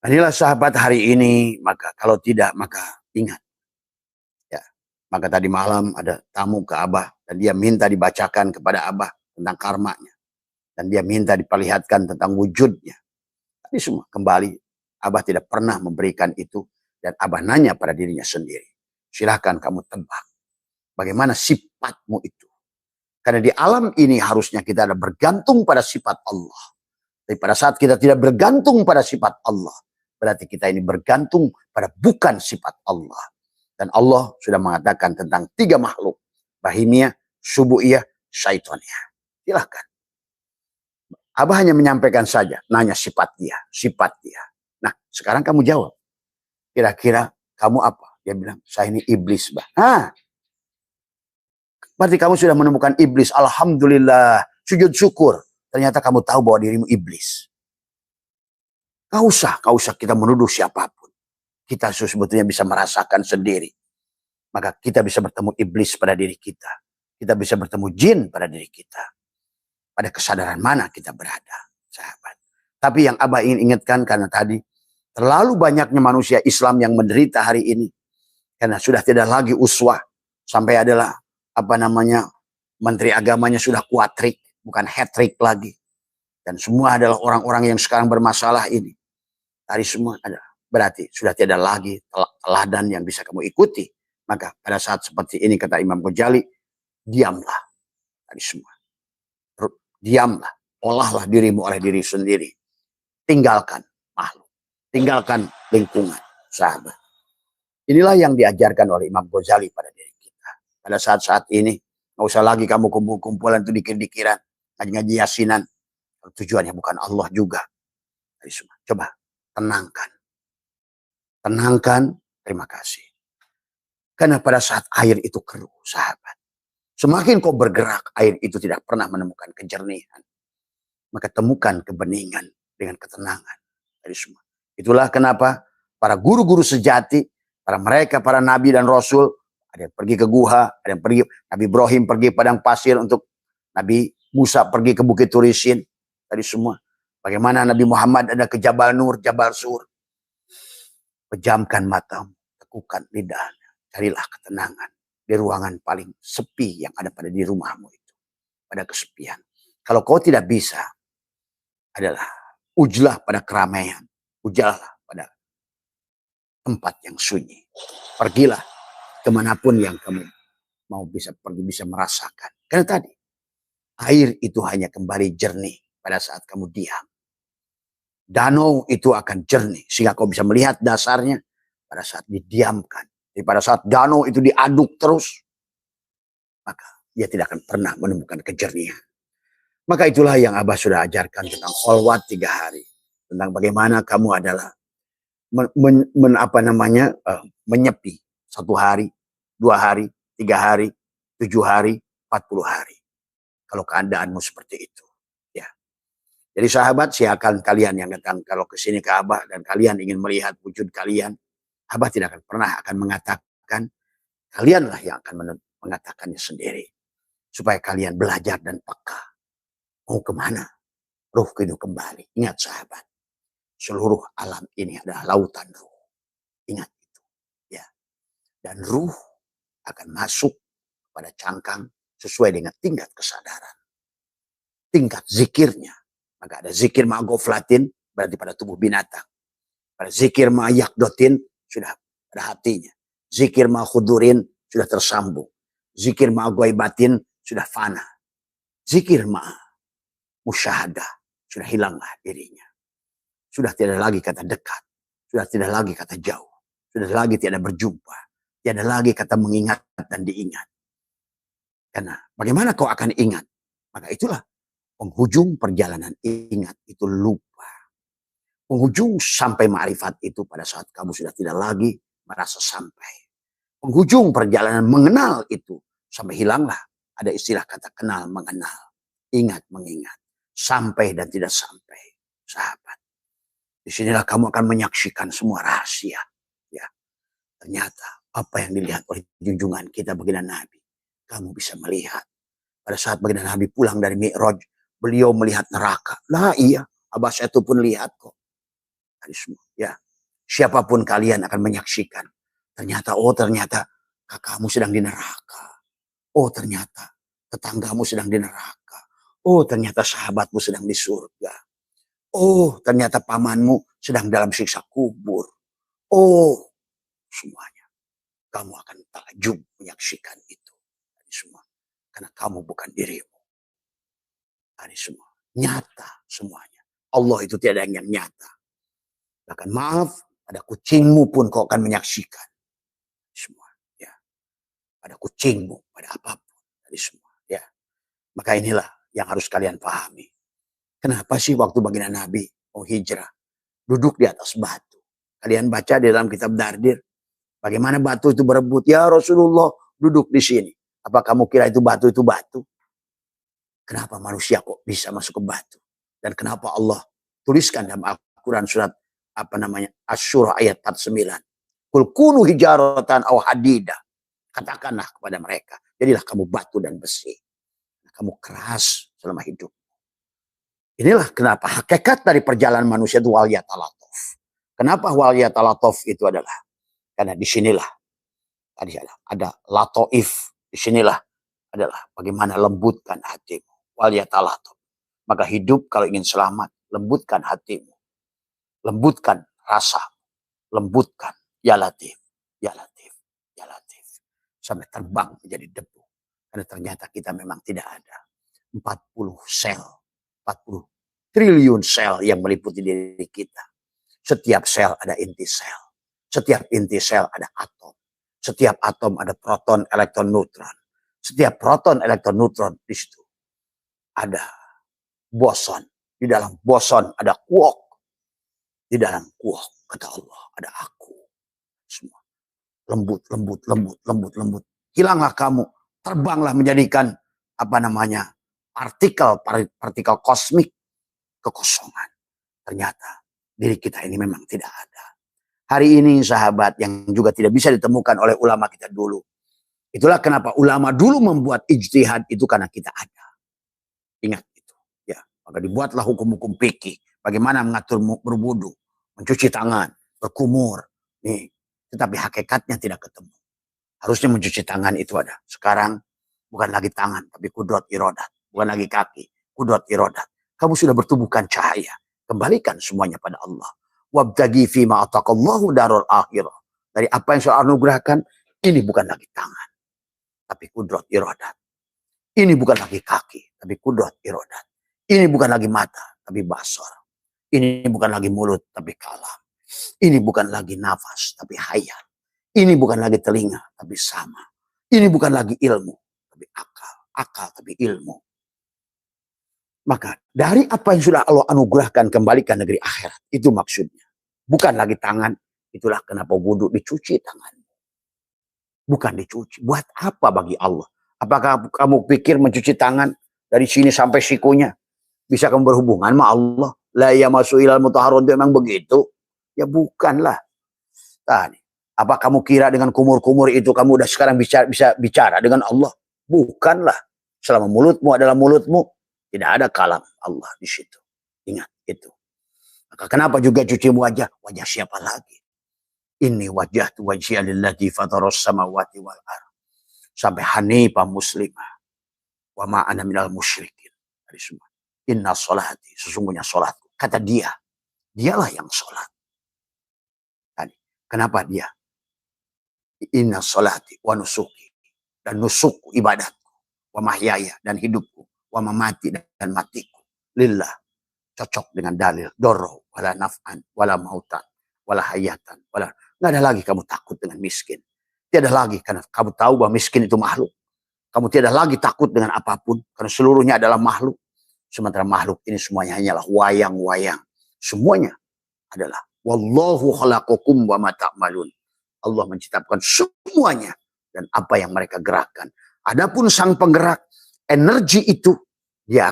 Inilah sahabat hari ini, maka kalau tidak maka ingat. Ya, maka tadi malam ada tamu ke Abah dan dia minta dibacakan kepada Abah tentang karmanya. Dan dia minta diperlihatkan tentang wujudnya. Tapi semua kembali, Abah tidak pernah memberikan itu. Dan Abah nanya pada dirinya sendiri. Silahkan kamu tebak. Bagaimana sifatmu itu. Karena di alam ini harusnya kita ada bergantung pada sifat Allah. Tapi pada saat kita tidak bergantung pada sifat Allah. Berarti kita ini bergantung pada bukan sifat Allah. Dan Allah sudah mengatakan tentang 3 makhluk. Bahimiyah, Subu'iyah, Syaitoniyah. Silahkan. Abah hanya menyampaikan saja, nanya sifat dia. Nah, sekarang kamu jawab. Kira-kira kamu apa? Dia bilang, saya ini iblis, Bah. Berarti kamu sudah menemukan iblis. Alhamdulillah, sujud syukur. Ternyata kamu tahu bahwa dirimu iblis. Gak usah kita menuduh siapapun. Kita sebetulnya bisa merasakan sendiri. Maka kita bisa bertemu iblis pada diri kita. Kita bisa bertemu jin pada diri kita. Pada kesadaran mana kita berada, sahabat. Tapi yang Abah ingin ingatkan karena tadi terlalu banyaknya manusia Islam yang menderita hari ini karena sudah tidak lagi uswah, sampai adalah menteri agamanya sudah kuatrik, bukan hat-trick lagi. Dan semua adalah orang-orang yang sekarang bermasalah ini. Tadi semua ada. Berarti sudah tidak lagi teladan yang bisa kamu ikuti. Maka pada saat seperti ini kata Imam Ghazali, diamlah. Tadi semua. Diamlah, olahlah dirimu oleh diri sendiri. Tinggalkan makhluk. Tinggalkan lingkungan, sahabat. Inilah yang diajarkan oleh Imam Ghazali pada diri kita. Pada saat-saat ini, nggak usah lagi kamu kumpul-kumpulan itu dikir-dikiran, ngaji-ngaji yasinan. Tujuannya bukan Allah juga. Jadi semua. Coba, tenangkan. Tenangkan, terima kasih. Karena pada saat air itu keruh, sahabat. Semakin kau bergerak, air itu tidak pernah menemukan kejernihan. Maka temukan kebeningan dengan ketenangan. Dari semua. Itulah kenapa para guru-guru sejati, para nabi dan rasul, ada yang pergi ke guha, ada yang pergi, Nabi Ibrahim pergi padang pasir untuk Nabi Musa pergi ke Bukit Turisin. Tadi semua. Bagaimana Nabi Muhammad ada ke Jabal Nur, Jabal Sur. Pejamkan matamu, tekukan lidahnya, carilah ketenangan. Di ruangan paling sepi yang ada pada di rumahmu itu. Pada kesepian. Kalau kau tidak bisa, adalah ujlah pada keramaian. Ujlah pada tempat yang sunyi. Pergilah kemanapun yang kamu mau bisa pergi, bisa merasakan. Karena tadi, air itu hanya kembali jernih pada saat kamu diam. Danau itu akan jernih, sehingga kau bisa melihat dasarnya pada saat didiamkan. Jadi pada saat danau itu diaduk terus, maka dia tidak akan pernah menemukan kejernihan. Maka itulah yang Abah sudah ajarkan tentang kholwat 3 hari. Tentang bagaimana kamu adalah menyepi 1 hari, 2 hari, 3 hari, 7 hari, 40 hari. Kalau keadaanmu seperti itu. Ya. Jadi sahabat, silakan kalian yang datang kalau ke sini ke Abah dan kalian ingin melihat wujud kalian, Abah tidak akan pernah akan mengatakan kalianlah yang akan mengatakannya sendiri. Supaya kalian belajar dan peka. Mau kemana? Ruh itu kembali. Ingat sahabat. Seluruh alam ini adalah lautan ruh. Ingat itu. Ya. Dan ruh akan masuk pada cangkang sesuai dengan tingkat kesadaran. Tingkat zikirnya. Maka ada zikir ma'goflatin, berarti pada tubuh binatang. Pada zikir ma'yakdotin, sudah pada hatinya. Zikir ma'khudurin, sudah tersambung. Zikir ma'goibatin, sudah fana. Zikir ma'musyahadah, sudah hilanglah dirinya. Sudah tidak lagi kata dekat. Sudah tidak lagi kata jauh. Sudah lagi tidak berjumpa. Tidak lagi kata mengingat dan diingat. Karena bagaimana kau akan ingat? Maka itulah penghujung perjalanan ingat itu lupa. Penghujung sampai ma'rifat itu pada saat kamu sudah tidak lagi merasa sampai. Penghujung perjalanan mengenal itu sampai hilanglah. Ada istilah kata kenal mengenal. Ingat mengingat. Sampai dan tidak sampai. Sahabat. Disinilah kamu akan menyaksikan semua rahasia. Ya. Ternyata apa yang dilihat oleh junjungan kita baginda Nabi. Kamu bisa melihat. Pada saat baginda Nabi pulang dari Mi'raj, beliau melihat neraka. Lah iya, Abbas itu pun lihat kok. Ya. Siapapun kalian akan menyaksikan. Ternyata kakakmu sedang di neraka. Oh ternyata tetanggamu sedang di neraka. Oh ternyata sahabatmu sedang di surga. Oh ternyata pamanmu sedang dalam siksa kubur. Oh semuanya. Kamu akan takjub menyaksikan itu. Ini semua. Karena kamu bukan dirimu. Ini semua. Nyata semuanya. Allah itu tiada yang nyata. Bahkan maaf, pada kucingmu pun kau akan menyaksikan. Semua. Ya. Pada kucingmu, pada apapun. Ini semua. Ya. Maka inilah yang harus kalian pahami. Kenapa sih waktu baginda Nabi mau hijrah? Duduk di atas batu. Kalian baca di dalam kitab Dardir. Bagaimana batu itu berebut. Ya Rasulullah duduk di sini. Apa kamu kira itu batu itu batu? Kenapa manusia kok bisa masuk ke batu? Dan kenapa Allah tuliskan dalam Al-Quran surat Asy-Syura ayat 49. Kul kunu hijaratan aw hadida. Katakanlah kepada mereka. Jadilah kamu batu dan besi. Kamu keras selama hidup. Inilah kenapa hakikat dari perjalanan manusia itu waliyatalatov. Kenapa waliyatalatov itu adalah? Karena disinilah tadi ada latoif. Disinilah adalah bagaimana lembutkan hatimu. Waliyatalatov. Maka hidup kalau ingin selamat, lembutkan hatimu. Lembutkan rasa. Lembutkan. Ya Latif. Ya Latif. Ya Latif. Sampai terbang menjadi debu. Karena ternyata kita memang tidak ada. 40 sel. 40 triliun sel yang meliputi diri kita. Setiap sel ada inti sel. Setiap inti sel ada atom. Setiap atom ada proton, elektron, neutron. Setiap proton, elektron, neutron di situ ada boson. Di dalam boson ada quark. Di dalam quark kata Allah ada aku. Semua lembut, lembut, lembut, lembut, lembut. Hilanglah kamu, terbanglah menjadikan partikel kosmik kekosongan. Ternyata diri kita ini memang tidak ada. Hari ini sahabat yang juga tidak bisa ditemukan oleh ulama kita dulu. Itulah kenapa ulama dulu membuat ijtihad itu karena kita ada. Ingat itu. Ya, maka dibuatlah hukum-hukum fikih. Bagaimana mengatur berwudu, mencuci tangan, berkumur. Nih, tetapi hakikatnya tidak ketemu. Harusnya mencuci tangan itu ada. Sekarang bukan lagi tangan, tapi kudrat iradat. Bukan lagi kaki, kudrat iradat. Kamu sudah bertubuhkan cahaya. Kembalikan semuanya pada Allah. Wabtagi fima ataqallahu darul akhirah. Dari apa yang saya anugerahkan, ini bukan lagi tangan, tapi kudrat iradat. Ini bukan lagi kaki, tapi kudrat iradat. Ini bukan lagi mata, tapi basar. Ini bukan lagi mulut, tapi kalam. Ini bukan lagi nafas, tapi hayat. Ini bukan lagi telinga, tapi sama. Ini bukan lagi ilmu, tapi akal. Akal, tapi ilmu. Maka dari apa yang sudah Allah anugerahkan kembalikan negeri akhirat. Itu maksudnya. Bukan lagi tangan. Itulah kenapa wudhu dicuci tangan. Bukan dicuci. Buat apa bagi Allah? Apakah kamu pikir mencuci tangan dari sini sampai sikunya bisa kamu berhubungan sama Allah? La yamassu ilal mutahharun itu memang begitu? Ya bukanlah. Tadi Apa kamu kira dengan kumur-kumur itu kamu udah sekarang bisa bicara dengan Allah? Bukanlah. Selama mulutmu adalah mulutmu, tidak ada kalam Allah di situ. Ingat itu. Maka kenapa juga cuci wajah? Wajah siapa lagi? Ini wajah tu wajhiya lillazi fataras samawati wal ardh. Sampai hanifah muslimah. Wa ma ana minal musyrikin. Dari semua. Inna sholati, sesungguhnya sholatku. Kata dia, dialah yang sholat. Tadi, kenapa dia? Inna sholati wa nusuki. Dan nusukku ibadatku. Wa mahyaya dan hidupku. Wa mamati dan matiku. Lillah. Cocok dengan dalil. Doro. Wala naf'an. Wala mautan. Wala hayatan. Wala. Nggak ada lagi kamu takut dengan miskin. Tiada lagi karena kamu tahu bahwa miskin itu makhluk. Kamu tidak lagi takut dengan apapun. Karena seluruhnya adalah makhluk. Sementara makhluk ini semuanya hanyalah wayang-wayang. Semuanya adalah wallahu khalaqakum wa ma ta'malun. Allah menciptakan semuanya dan apa yang mereka gerakkan. Adapun sang penggerak energi itu dia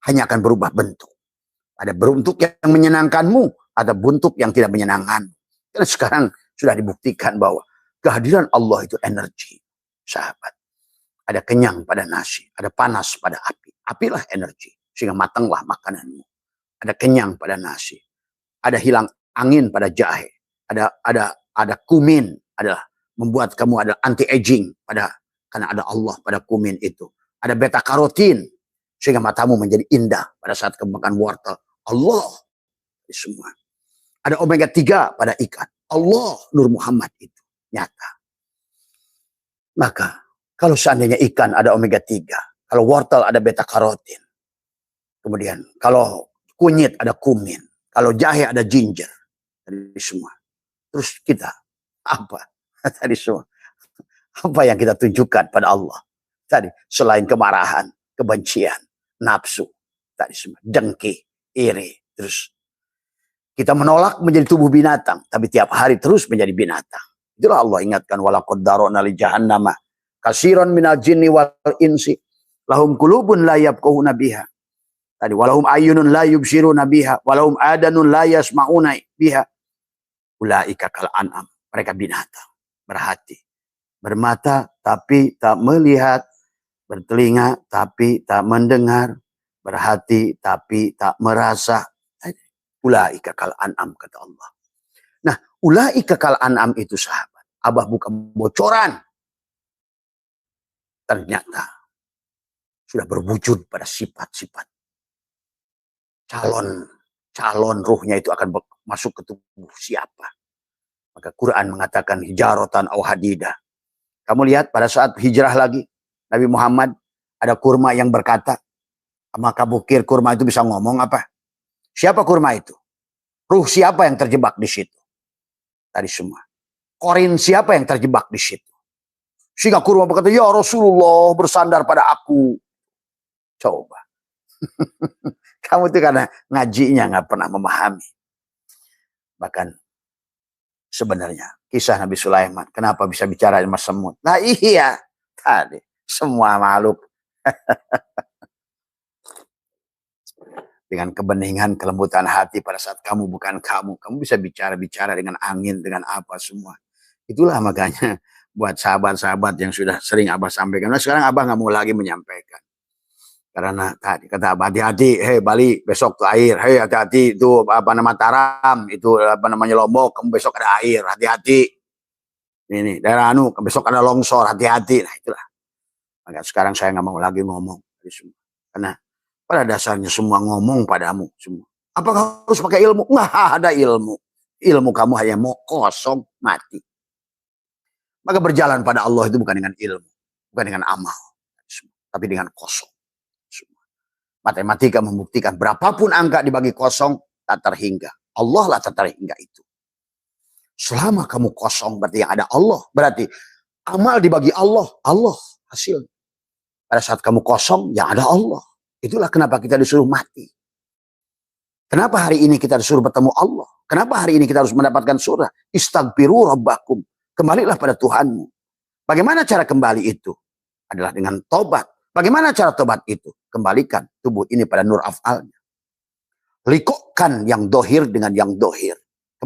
hanya akan berubah bentuk. Ada bentuk yang menyenangkanmu, ada bentuk yang tidak menyenangkan. Karena sekarang sudah dibuktikan bahwa kehadiran Allah itu energi, sahabat. Ada kenyang pada nasi, ada panas pada api. Apilah energi, sehingga matanglah makananmu. Ada kenyang pada nasi, ada hilang angin pada jahe, ada kumin, adalah membuat kamu ada anti aging karena ada Allah pada kumin itu. Ada beta karotin, sehingga matamu menjadi indah pada saat kamu makan wortel. Allah semua. Ada omega 3 pada ikan. Allah Nur Muhammad itu nyata. Maka kalau seandainya ikan ada omega 3, kalau wortel ada beta karotin. Kemudian kalau kunyit ada kumin, kalau jahe ada ginger. Tadi semua. Terus kita apa? Tadi semua. Apa yang kita tunjukkan pada Allah? Tadi selain kemarahan, kebencian, nafsu, tadi semua, dengki, iri, terus kita menolak menjadi tubuh binatang, tapi tiap hari terus menjadi binatang. Itulah Allah ingatkan walaqad darana li jahannama katsiran minal jinni wal insi lahum qulubun la yafqahuna biha. Tadi walahum ayyunun la yubsiruna biha walahum adanun la yasma'una biha. Ulaika kal an'am. Mereka binatang, berhati, bermata tapi tak melihat, bertelinga tapi tak mendengar, berhati tapi tak merasa. Ulaika kal an'am kata Allah. Nah, ulaika kal an'am itu sahabat. Abah buka bocoran. Ternyata sudah berwujud pada sifat-sifat calon ruhnya itu akan masuk ke tubuh siapa. Maka Quran mengatakan hijaratan au hadidah. Kamu lihat pada saat hijrah lagi Nabi Muhammad ada kurma yang berkata, maka bukir kurma itu bisa ngomong apa? Siapa kurma itu? Ruh siapa yang terjebak di situ? Tadi semua. Korin siapa yang terjebak di situ? Sehingga kurma berkata, ya Rasulullah bersandar pada aku. Coba. Kamu itu karena ngajinya nggak pernah memahami. Bahkan sebenarnya kisah Nabi Sulaiman. Kenapa bisa bicara sama semut? Nah iya. Tadi. Semua makhluk. Dengan kebeningan, kelembutan hati pada saat kamu bukan kamu. Kamu bisa bicara-bicara dengan angin, dengan apa semua. Itulah makanya buat sahabat-sahabat yang sudah sering Abah sampaikan. Nah, sekarang Abah nggak mau lagi menyampaikan. Karena tadi kata Abah, hati-hati, hei Bali besok tuh air. Hei hati-hati itu apa nama Taram, itu apa namanya Lombok, kamu besok ada air, hati-hati. Ini daerah anu, besok ada longsor, hati-hati. Nah itulah. Maka sekarang saya nggak mau lagi ngomong. Karena pada dasarnya semua ngomong padamu semua. Apakah harus pakai ilmu? Nggak ada ilmu. Ilmu kamu hanya mau kosong, mati. Maka berjalan pada Allah itu bukan dengan ilmu, bukan dengan amal, tapi dengan kosong. Matematika membuktikan berapapun angka dibagi kosong, tak terhingga. Allah lah tak terhingga itu. Selama kamu kosong berarti yang ada Allah. Berarti amal dibagi Allah, Allah hasil. Pada saat kamu kosong, yang ada Allah. Itulah kenapa kita disuruh mati. Kenapa hari ini kita disuruh bertemu Allah? Kenapa hari ini kita harus mendapatkan surah? Istaghfiru rabbakum. Kembalilah pada Tuhanmu. Bagaimana cara kembali itu? Adalah dengan tobat. Bagaimana cara tobat itu? Kembalikan tubuh ini pada nur af'alnya. Likokkan yang dohir dengan yang dohir.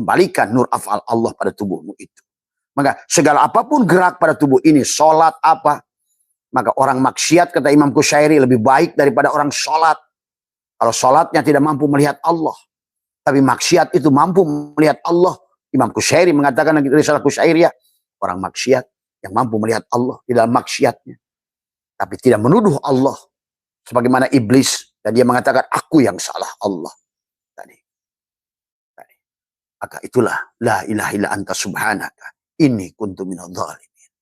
Kembalikan nur afal Allah pada tubuhmu itu. Maka segala apapun gerak pada tubuh ini, sholat apa, maka orang maksiat kata Imam Qushairi lebih baik daripada orang sholat. Kalau sholatnya tidak mampu melihat Allah, tapi maksiat itu mampu melihat Allah. Imam Qushairi mengatakan lagi dari salah Qushairiyah, orang maksiat yang mampu melihat Allah di dalam maksiatnya, tapi tidak menuduh Allah sebagaimana iblis, dan dia mengatakan aku yang salah Allah tadi. Maka itulah la ilaha illa anta subhanaka inni kuntu minadh dhalimin.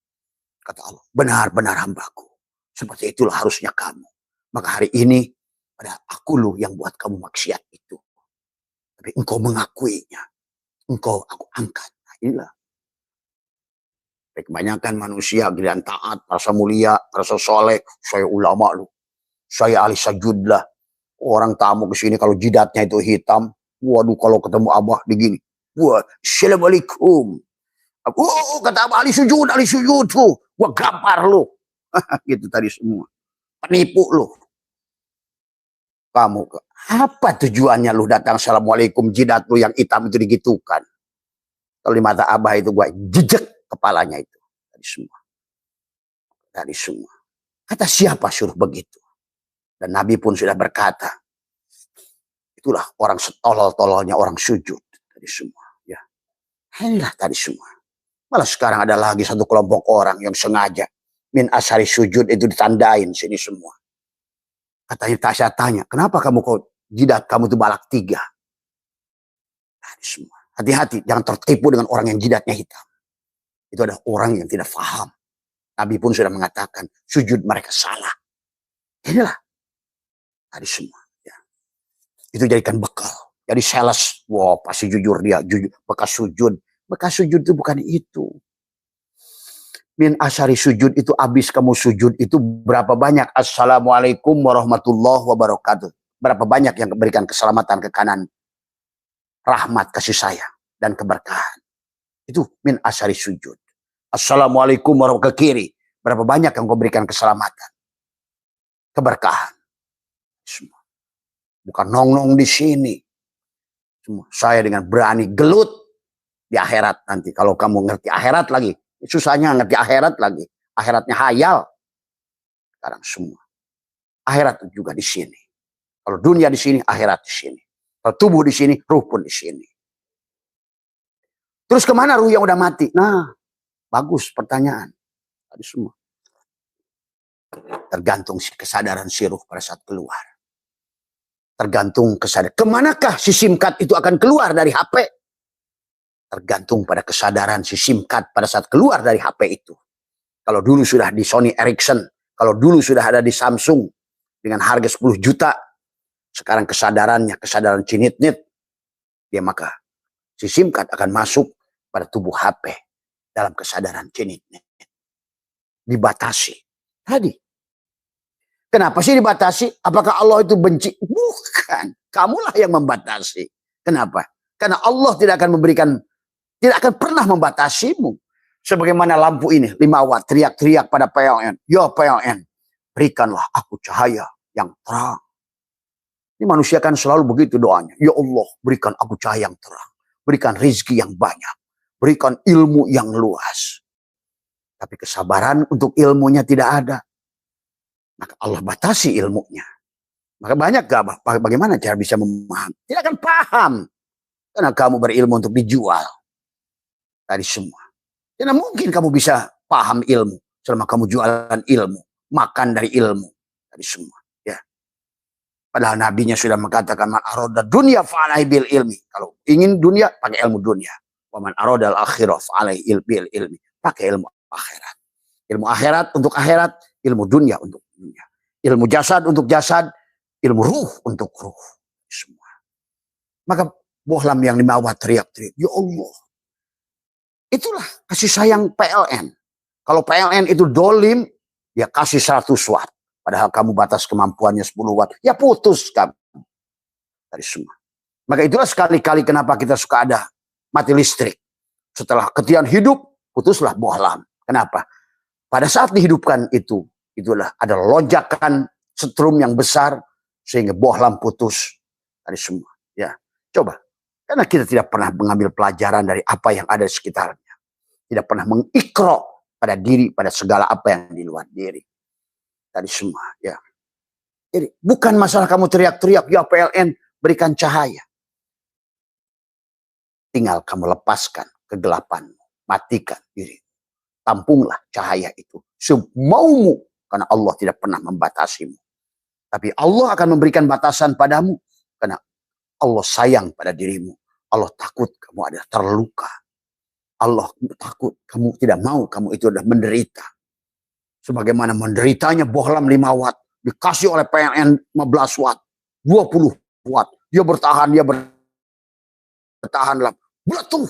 Kata Allah, benar-benar hambaku. Seperti itulah harusnya kamu. Maka hari ini pada aku lu yang buat kamu maksiat itu. Tapi engkau mengakuinya. Engkau aku angkat. Nah, inilah. Kebanyakan manusia giliran taat, rasa mulia, rasa soleh. Saya ulama lu. Saya ahli sajud lah. Orang tamu ke sini kalau jidatnya itu hitam. Waduh, kalau ketemu abah begini. Wah, assalamualaikum. Kata abah ahli sujud tuh. Gua gampar lu. Gitu tadi semua. Penipu lu. Kamu, apa tujuannya lu datang assalamualaikum, jidat lu yang hitam itu digitukan. Kalau di mata abah itu gua jejek kepalanya itu. Dari semua. Kata siapa suruh begitu? Dan Nabi pun sudah berkata, itulah orang setolol-tololnya orang sujud. Tadi semua. Ya. Inilah tadi semua. Malah sekarang ada lagi satu kelompok orang yang sengaja min asari sujud itu ditandain sini semua. Katanya saya tanya, kenapa kamu kok jidat kamu itu balak 3? Tadi semua. Hati-hati, jangan tertipu dengan orang yang jidatnya hitam. Itu adalah orang yang tidak paham. Nabi pun sudah mengatakan, sujud mereka salah. Inilah. Tadi semua. Ya. Itu jadikan bekal. Jadi sales, wah pasti jujur dia, jujur, bekas sujud. Bekas sujud itu bukan itu. Min asyari sujud itu habis kamu sujud itu berapa banyak assalamualaikum warahmatullahi wabarakatuh. Berapa banyak yang berikan keselamatan ke kanan. Rahmat, kasih sayang, dan keberkahan. Itu min asyari sujud. Assalamualaikum warahmatullahi ke kiri. Berapa banyak yang kau berikan keselamatan. Keberkahan. Semua. Bukan nong-nong di sini. Semua. Saya dengan berani gelut di akhirat nanti. Kalau kamu ngerti akhirat lagi. Susahnya ngerti akhirat lagi. Akhiratnya hayal. Sekarang semua. Akhirat juga di sini. Kalau dunia di sini, akhirat di sini. Kalau tubuh di sini, ruh pun di sini. Terus kemana ruh yang udah mati? Nah, bagus pertanyaan. Tadi semua. Tergantung kesadaran si ruh pada saat keluar. Tergantung kesadaran. Kemanakah si SIM card itu akan keluar dari HP? Tergantung pada kesadaran si SIM card pada saat keluar dari HP itu. Kalau dulu sudah di Sony Ericsson, kalau dulu sudah ada di Samsung dengan harga 10 juta, sekarang kesadarannya, kesadaran cinit-nit, dia maka si SIM card akan masuk pada tubuh HP dalam kesadaran cinit-nit. Dibatasi. Tadi. Kenapa sih dibatasi? Apakah Allah itu benci? Bukan. Kamulah yang membatasi. Kenapa? Karena Allah tidak akan pernah membatasimu. Sebagaimana lampu ini, 5 watt, teriak-teriak pada PLN. Ya PLN, berikanlah aku cahaya yang terang. Ini manusia kan selalu begitu doanya. Ya Allah, berikan aku cahaya yang terang. Berikan rezeki yang banyak. Berikan ilmu yang luas. Tapi kesabaran untuk ilmunya tidak ada. Maka Allah batasi ilmunya. Maka banyak gak, bagaimana cara bisa memahami? Tidak akan paham. Karena kamu berilmu untuk dijual. Tadi semua. Tidak mungkin kamu bisa paham ilmu. Selama kamu jualan ilmu. Makan dari ilmu. Tadi semua. Ya. Padahal nabinya sudah mengatakan. Man aroda dunia fa'alai bil ilmi. Kalau ingin dunia, pakai ilmu dunia. Waman aroda al-akhirah fa'alai bil ilmi. Pakai ilmu akhirat. Ilmu akhirat untuk akhirat. Ilmu dunia untuk dunia. Ilmu jasad untuk jasad. Ilmu ruh untuk ruh. Semua. Maka bohlam yang 5 watt teriak-teriak. Ya Allah. Itulah kasih sayang PLN. Kalau PLN itu dolim, ya kasih 100 watt. Padahal kamu batas kemampuannya 10 watt. Ya putus kamu. Dari semua. Maka itulah sekali-kali kenapa kita suka ada mati listrik. Setelah ketian hidup, putuslah bohlam. Kenapa? Pada saat dihidupkan itu, itulah ada lonjakan setrum yang besar, sehingga bohlam putus. Dari semua. Ya, coba. Karena kita tidak pernah mengambil pelajaran dari apa yang ada di sekitarnya. Tidak pernah mengikro pada diri, pada segala apa yang di luar diri. Tadi semua, ya. Jadi, bukan masalah kamu teriak-teriak, ya PLN, berikan cahaya. Tinggal kamu lepaskan kegelapanmu, matikan diri. Tampunglah cahaya itu semaumu, karena Allah tidak pernah membatasimu. Tapi Allah akan memberikan batasan padamu karena Allah sayang pada dirimu. Allah takut kamu ada terluka. Allah takut kamu tidak mau kamu itu sudah menderita. Sebagaimana menderitanya bohlam 5 watt dikasih oleh PLN 15 watt, 20 watt. Dia bertahan lah. Beletuh.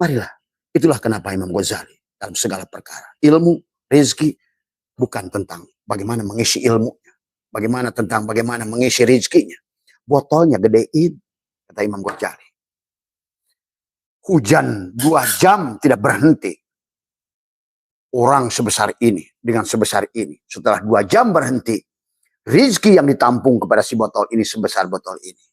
Marilah, itulah kenapa Imam Ghazali dalam segala perkara. Ilmu, rezeki, bukan tentang bagaimana mengisi ilmunya. Bagaimana mengisi rezekinya. Botolnya gedein, kata Imam Ghazali. Hujan 2 jam tidak berhenti. Orang sebesar ini, dengan sebesar ini. Setelah 2 jam berhenti, rezeki yang ditampung kepada si botol ini sebesar botol ini.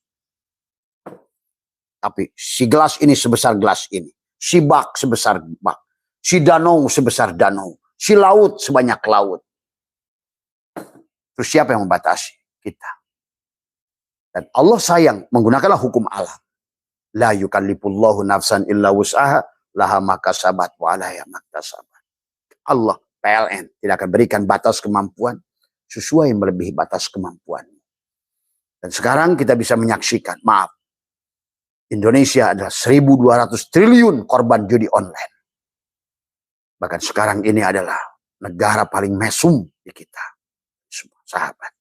Tapi si gelas ini sebesar gelas ini. Si bak sebesar bak. Si danau sebesar danau. Si laut sebanyak laut. Terus siapa yang membatasi? Kita. Dan Allah sayang, menggunakanlah hukum alam. La yukallifullahu nafsan illa wus'aha laha makasabat wa alaiha maktasabat. Allah, PLN, tidak akan berikan batas kemampuan sesuai melebihi batas kemampuan. Dan sekarang kita bisa menyaksikan, maaf, Indonesia adalah 1.200 triliun korban judi online. Bahkan sekarang ini adalah negara paling mesum di kita. Semua sahabat.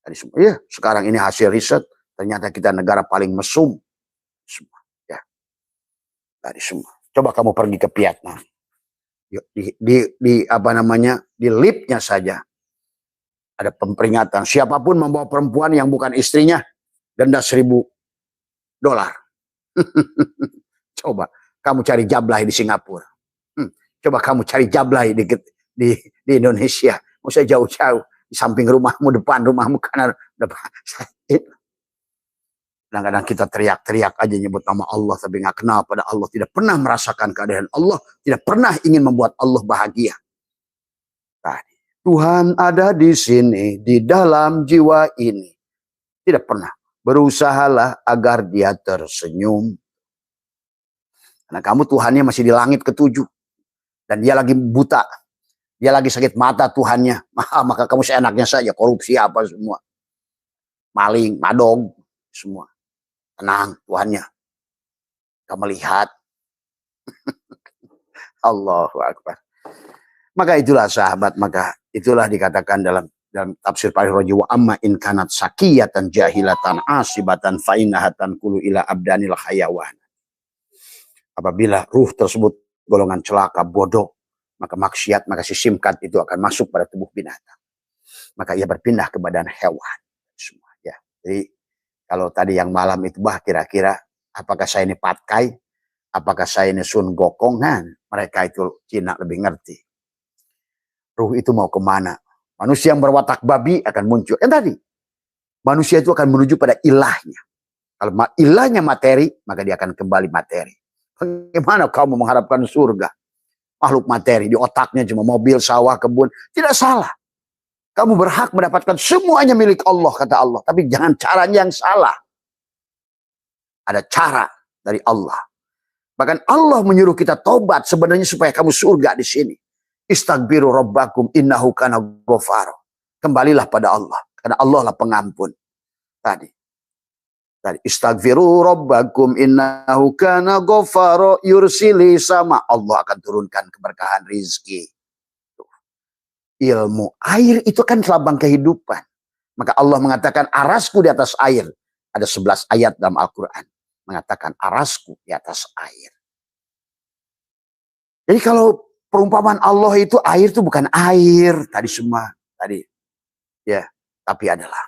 Tadi semua, ya, sekarang ini hasil riset, ternyata kita negara paling mesum. Semua, ya. Tadi semua. Coba kamu pergi ke Vietnam. Di liftnya saja ada peringatan. Siapapun membawa perempuan yang bukan istrinya, denda $1.000. Coba kamu cari jablay di Singapura. Coba kamu cari jablay di Indonesia. Mau saya jauh-jauh di samping rumahmu, depan rumahmu, kanan depan. Kadang-kadang kita teriak-teriak aja nyebut nama Allah, tapi nggak kenal pada Allah, tidak pernah merasakan keadaan Allah, tidak pernah ingin membuat Allah bahagia. Tadi Tuhan ada di sini, di dalam jiwa ini. Tidak pernah. Berusahalah agar dia tersenyum. Karena kamu Tuhannya masih di langit ke-7. Dan dia lagi buta. Dia lagi sakit mata Tuhannya. Maka kamu seenaknya saja. Korupsi apa semua. Maling, madong. Semua. Tenang Tuhannya. Kamu melihat. Allahu Akbar. Maka itulah sahabat. Maka itulah dikatakan dalam tafsir Parih Roji, wa amma in kanat sakiyatan jahilatan asibatan fa'inahatan kulu ila abdanil hayawan. Apabila ruh tersebut golongan celaka, bodoh, maka maksiat, maka si simkat itu akan masuk pada tubuh binatang. Maka ia berpindah ke badan hewan. Semua, ya. Jadi kalau tadi yang malam itu kira-kira apakah saya ini Patkai, apakah saya ini Sun Gokong, nah, mereka itu Cina lebih ngerti. Ruh itu mau kemana? Manusia yang berwatak babi akan muncul. Yang tadi, manusia itu akan menuju pada ilahnya. Kalau ilahnya materi, maka dia akan kembali materi. Bagaimana kamu mengharapkan surga? Makhluk materi, di otaknya cuma mobil, sawah, kebun. Tidak salah. Kamu berhak mendapatkan semuanya milik Allah, kata Allah. Tapi jangan caranya yang salah. Ada cara dari Allah. Bahkan Allah menyuruh kita tobat sebenarnya supaya kamu surga di sini. Istaghfiru rabbakum innahu kana ghafara. Kembalilah pada Allah, karena Allah lah pengampun. Tadi istaghfiru rabbakum innahu kana ghafara yursili sama. Allah akan turunkan keberkahan rizki. Ilmu air itu kan lambang kehidupan. Maka Allah mengatakan arasku di atas air. Ada 11 ayat dalam Al-Quran mengatakan arasku di atas air. Jadi kalau perumpamaan Allah itu air itu bukan air tadi semua tadi, ya, tapi adalah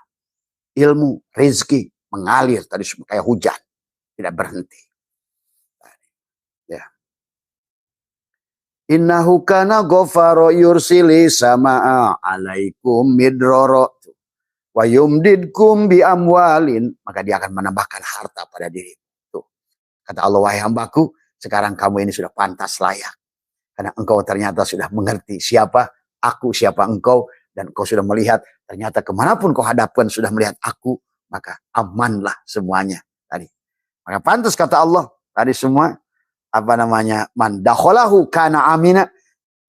ilmu, rezeki mengalir tadi semua kayak hujan, tidak berhenti. Ya. Innahu kana ghafara yursili samaa alaikum midroro. Wa yumdidkum bi amwalin, maka dia akan menambahkan harta pada diri. Tuh. Kata Allah, wahai hambaku, sekarang kamu ini sudah pantas layak. Karena engkau ternyata sudah mengerti siapa aku, siapa engkau, dan engkau sudah melihat ternyata kemanapun kau hadapkan sudah melihat aku, maka amanlah semuanya tadi. Maka pantas kata Allah tadi semua man dakhalahu kana amina,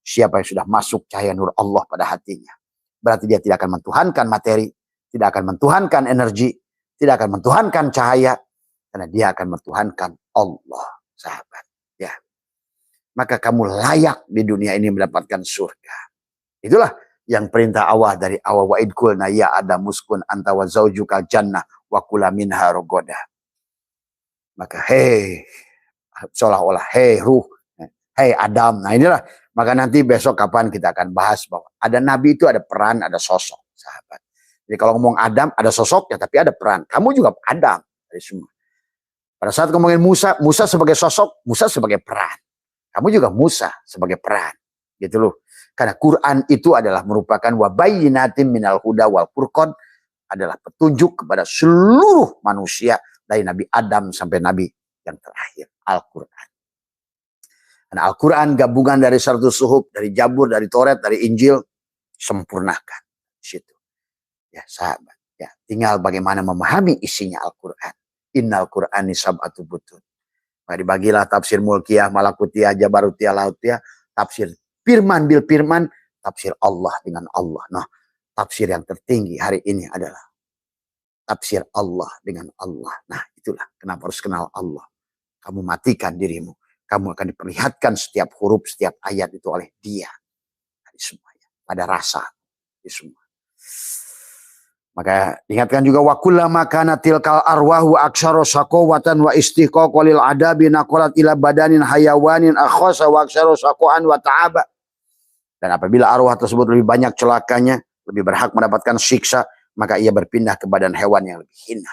siapa yang sudah masuk cahaya nur Allah pada hatinya. Berarti dia tidak akan mentuhankan materi, tidak akan mentuhankan energi, tidak akan mentuhankan cahaya, karena dia akan mentuhankan Allah, sahabat. Ya. Maka kamu layak di dunia ini mendapatkan surga. Itulah yang perintah Allah dari awal, wa idkulna ya Adam muskun anta wa zaujukal jannah wa kula minha rogoda. Maka seolah-olah ruh, Adam. Nah inilah, maka nanti besok kapan kita akan bahas bahwa ada nabi itu ada peran, ada sosok, sahabat. Jadi kalau ngomong Adam ada sosoknya tapi ada peran. Kamu juga Adam dari semua. Pada saat ngomongin Musa, Musa sebagai sosok, Musa sebagai peran. Kamu juga Musa sebagai peran. Gitu loh. Karena Quran itu adalah merupakan wabayyinatin minal huda wal furqan, adalah petunjuk kepada seluruh manusia dari Nabi Adam sampai Nabi yang terakhir, Al-Quran. Karena Al-Quran gabungan dari 100 suhuf, dari Jabur, dari Taurat, dari Injil, sempurnakan situ. Ya, sahabat. Ya, tinggal bagaimana memahami isinya Al-Quran. Innal Qur'ani sab'atu butun. Maka dibagilah tafsir mulkiyah, malakutiyah, jabarutiyah, lautiyah, tafsir firman bil firman, tafsir Allah dengan Allah. Nah, tafsir yang tertinggi hari ini adalah tafsir Allah dengan Allah. Nah, itulah kenapa harus kenal Allah. Kamu matikan dirimu. Kamu akan diperlihatkan setiap huruf, setiap ayat itu oleh Dia. Semuanya. Pada rasa. Semua. Maka diingatkan juga wa kullama kana tilkal arwahu aksaru saqawatan wa istiqaq lil adabi naqalat ila badanin hayawanin akhasa wa aksaru saqaan wa ta'aba. Dan apabila arwah tersebut lebih banyak celakanya, lebih berhak mendapatkan siksa, maka ia berpindah ke badan hewan yang lebih hina,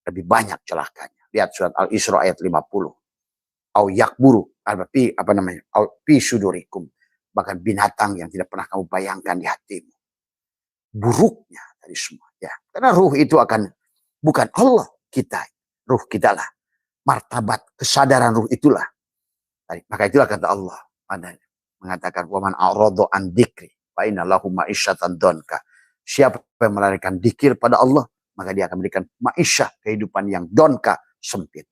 lebih banyak celakanya. Lihat surat Al-Isra ayat 50. Au yakburu, au fi sudurikum, bahkan binatang yang tidak pernah kamu bayangkan di hatimu. Buruknya dari semua, ya. Karena ruh itu akan bukan Allah kita, ruh kita lah, martabat kesadaran ruh itulah. Maka itulah kata Allah mengatakan waman a'rada an dzikri fa inna lahu ma'isyatan donka. Siapa yang melarikan dzikir pada Allah, maka dia akan memberikan ma'isyah, kehidupan yang donka, sempit.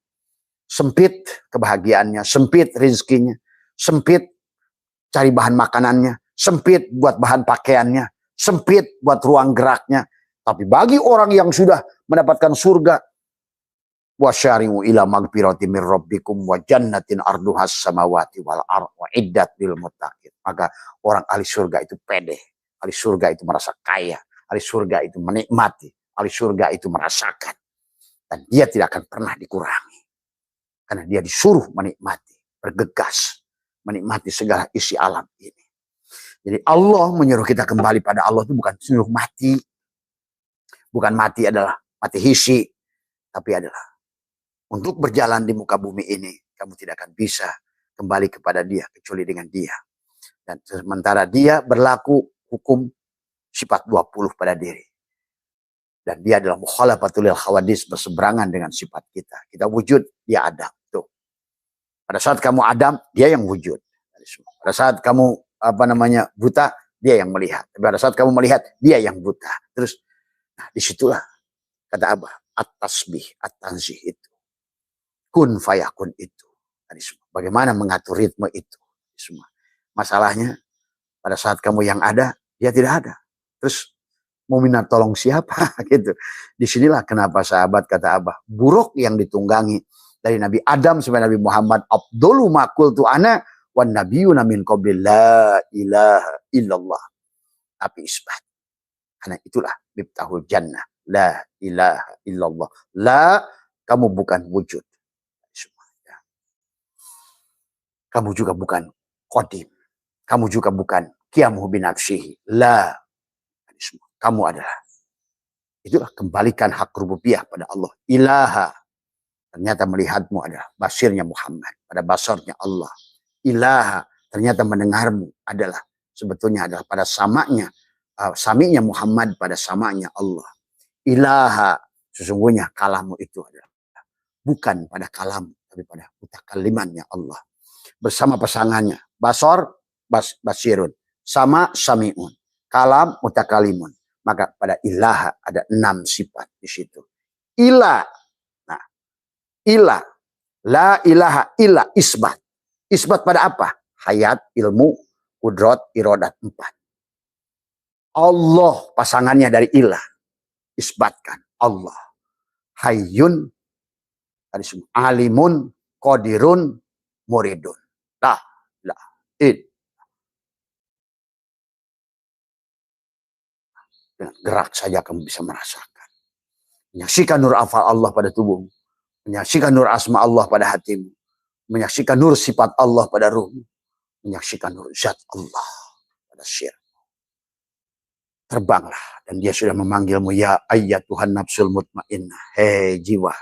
Sempit kebahagiaannya, sempit rezekinya, sempit cari bahan makanannya, sempit buat bahan pakaiannya, sempit buat ruang geraknya. Tapi bagi orang yang sudah mendapatkan surga, wasyari'u ila magfirati mir rabbikum wa jannatin arduhas samawati wal ardh wa iddat lil muttaqin. Maka orang ahli surga itu pede, ahli surga itu merasa kaya, ahli surga itu menikmati, ahli surga itu merasakan, dan dia tidak akan pernah dikurangi. Karena dia disuruh menikmati, bergegas, menikmati segala isi alam ini. Jadi Allah menyuruh kita kembali pada Allah itu bukan suruh mati. Bukan mati adalah mati hisi. Tapi adalah untuk berjalan di muka bumi ini, kamu tidak akan bisa kembali kepada Dia kecuali dengan Dia. Dan sementara Dia berlaku hukum sifat 20 pada diri. Dan Dia adalah mukhalafatul khawadis, berseberangan dengan sifat kita. Kita wujud, Dia Adam. Tuh. Pada saat kamu Adam, Dia yang wujud. Pada saat kamu buta, Dia yang melihat. Pada saat kamu melihat, Dia yang buta. Terus, nah disitulah kata Abah, at-tasbih, at-tanzih itu. Kun fayakun itu. Bagaimana mengatur ritme itu. Semua. Masalahnya, pada saat kamu yang ada, Dia tidak ada. Terus, mau minta tolong siapa? Gitu. Disinilah kenapa sahabat kata Abah, buruk yang ditunggangi dari Nabi Adam sampai Nabi Muhammad, Abdullu maqul tu'ana wan nabiyuna min qabli la ilaha illallah. Tapi isbat. Karena itulah miftahul jannah. La ilaha illallah. La, kamu bukan wujud. Kamu juga bukan qadim. Kamu juga bukan qiyamuhu binafsihi. La. Kamu adalah. Itulah kembalikan hak rububiyah pada Allah. Ilaha. Ternyata melihatmu adalah basirnya Muhammad. Pada basarnya Allah. Ilaha. Ternyata mendengarmu adalah sebetulnya adalah pada samanya sami'nya Muhammad pada samanya Allah. Ilaha, sesungguhnya kalammu itu adalah bukan pada kalam, tapi pada mutakalimannya Allah. Bersama pasangannya. Basor, basirun. Sama, sami'un. Kalam, mutakalimun. Maka pada ilaha ada 6 sifat di situ. Ilah. Nah, ilah. La ilaha illa isbat. Isbat pada apa? Hayat, ilmu, kudrat, irodat. 4. Allah pasangannya dari ilah. Isbatkan. Allah. Hayyun. Tadi semua. Alimun. Qadirun. Muridun. Lah. Dengan gerak saja kamu bisa merasakan. Menyaksikan nur afal Allah pada tubuhmu. Menyaksikan nur asma Allah pada hatimu. Menyaksikan nur sifat Allah pada ruhmu. Menyaksikan nur zat Allah pada sir. Terbanglah. Dan dia sudah memanggilmu. Ya ayyatuhan nafsul mutmainnah. Hei jiwa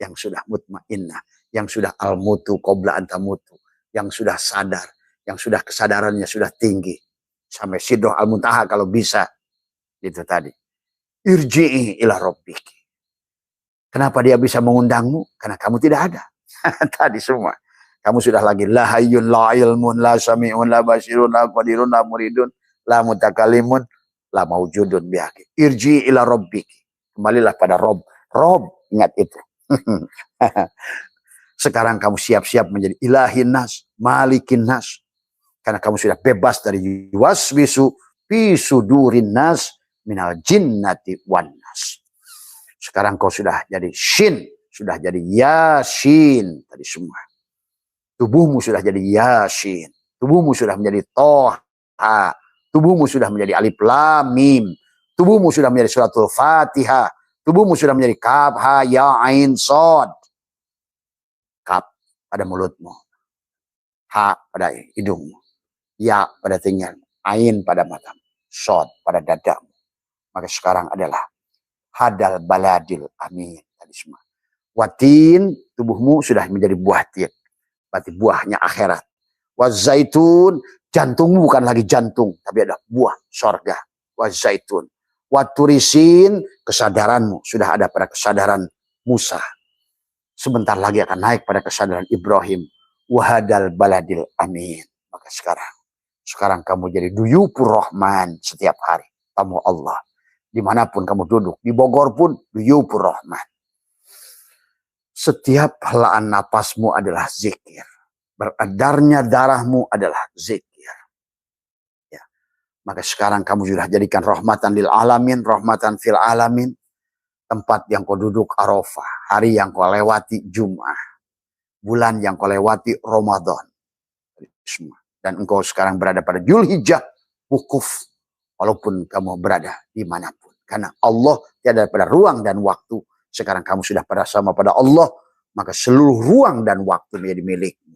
yang sudah mutmainnah. Yang sudah al-mutu qabla antamutu. Yang sudah sadar. Yang sudah kesadarannya sudah tinggi. Sampai sidroh al-muntaha kalau bisa. Itu tadi. Irji'i ila rabbiki. Kenapa dia bisa mengundangmu? Karena kamu tidak ada. Tadi semua. Kamu sudah lagi la hayyun, la ilmun, la sami'un, la basirun, la qadirun, la muridun, la mutakalimun, la maujudun bihaqi. Irji'i ila rabbiki. Kembalilah pada Rob. Rob, ingat itu. Sekarang kamu siap-siap menjadi ilahin nas, malikin nas. Karena kamu sudah bebas dari waswisu, pisudurin nas, minal jinnati wan nas. Sekarang kau sudah jadi shin, sudah jadi yasin tadi semua. Tubuhmu sudah jadi yasin, tubuhmu sudah menjadi toha, tubuhmu sudah menjadi alif lam mim, tubuhmu sudah menjadi suratul fatihah, tubuhmu sudah menjadi kaf ha ya ain sod. Kaf pada mulutmu, ha pada hidungmu, ya pada telingamu, ain pada matamu, sod pada dadamu. Maka sekarang adalah hadal baladil amin tadi semua. Watin, tubuhmu sudah menjadi buah tin. Berarti buahnya akhirat. Wazaitun, jantungmu bukan lagi jantung, tapi ada buah sorga. Wazaitun. Waturisin, kesadaranmu sudah ada pada kesadaran Musa. Sebentar lagi akan naik pada kesadaran Ibrahim. Wahadal baladil amin. Maka sekarang kamu jadi duyupur rahman setiap hari. Kamu Allah. Dimanapun kamu duduk, di Bogor pun duyupur rahman. Setiap helaan napasmu adalah zikir. Beredarnya darahmu adalah zikir. Ya. Maka sekarang kamu sudah jadikan rahmatan lil alamin, rahmatan fil alamin. Tempat yang kau duduk Arafah, hari yang kau lewati Jum'ah, bulan yang kau lewati Ramadan. Dan engkau sekarang berada pada Dzulhijjah, wukuf. Walaupun kamu berada dimanapun. Karena Allah tiada pada ruang dan waktu. Sekarang kamu sudah bersama pada Allah. Maka seluruh ruang dan waktu menjadi milikmu.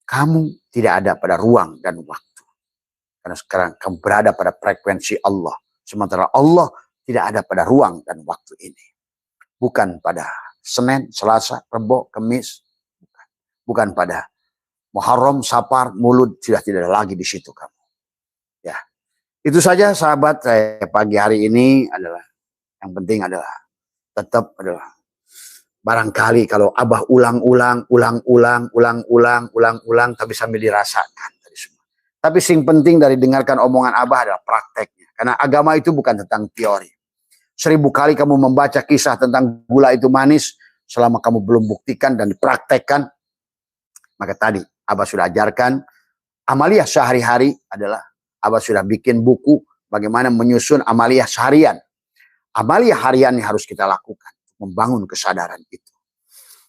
Kamu tidak ada pada ruang dan waktu. Karena sekarang kamu berada pada frekuensi Allah. Sementara Allah tidak ada pada ruang dan waktu ini. Bukan pada Senin, Selasa, Rebo, Kamis. Bukan pada Muharram, Safar, Mulud. Sudah tidak ada lagi di situ kamu. Ya, itu saja sahabat saya pagi hari ini adalah yang penting adalah tetap adalah barangkali kalau Abah ulang-ulang tapi sambil dirasakan tadi semua. Tapi sing penting dari dengarkan omongan Abah adalah prakteknya. Karena agama itu bukan tentang teori. 1000 kali kamu membaca kisah tentang gula itu manis selama kamu belum buktikan dan dipraktekkan, maka tadi Abah sudah ajarkan amaliyah sehari-hari adalah Abah sudah bikin buku bagaimana menyusun amaliyah seharian. Amaliyah harian yang harus kita lakukan. Membangun kesadaran itu.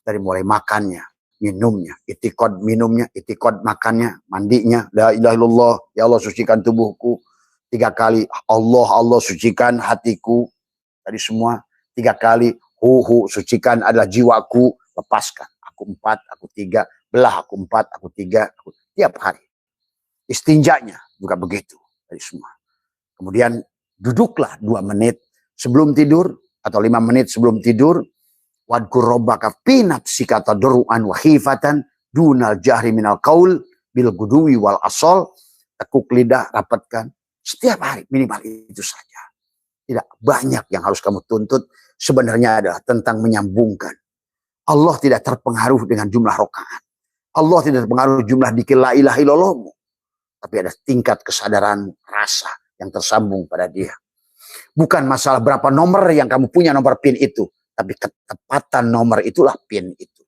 Dari mulai makannya, minumnya, itikad minumnya, itikad makannya, mandinya. La ilaha illallah, ya Allah sucikan tubuhku. 3 kali, Allah sucikan hatiku. Tadi semua. 3 kali, sucikan adalah jiwaku. Lepaskan. Aku 4, aku 3. Belah aku 4, aku 3. Aku tiap hari. Istinjanya juga begitu dari semua. Kemudian duduklah 2 menit sebelum tidur atau 5 menit sebelum tidur. Wadkur rabbaka fi nafsika tadarruan wa khifatan dunal jahri minal qaul bil guduwi wal asal. Tekuk lidah, rapatkan. Setiap hari minimal itu saja. Tidak banyak yang harus kamu tuntut. Sebenarnya adalah tentang menyambungkan. Allah tidak terpengaruh dengan jumlah rakaat. Allah tidak terpengaruh jumlah dzikir la ilaha illallahmu. Tapi ada tingkat kesadaran rasa yang tersambung pada dia. Bukan masalah berapa nomor yang kamu punya nomor PIN itu. Tapi ketepatan nomor itulah PIN itu.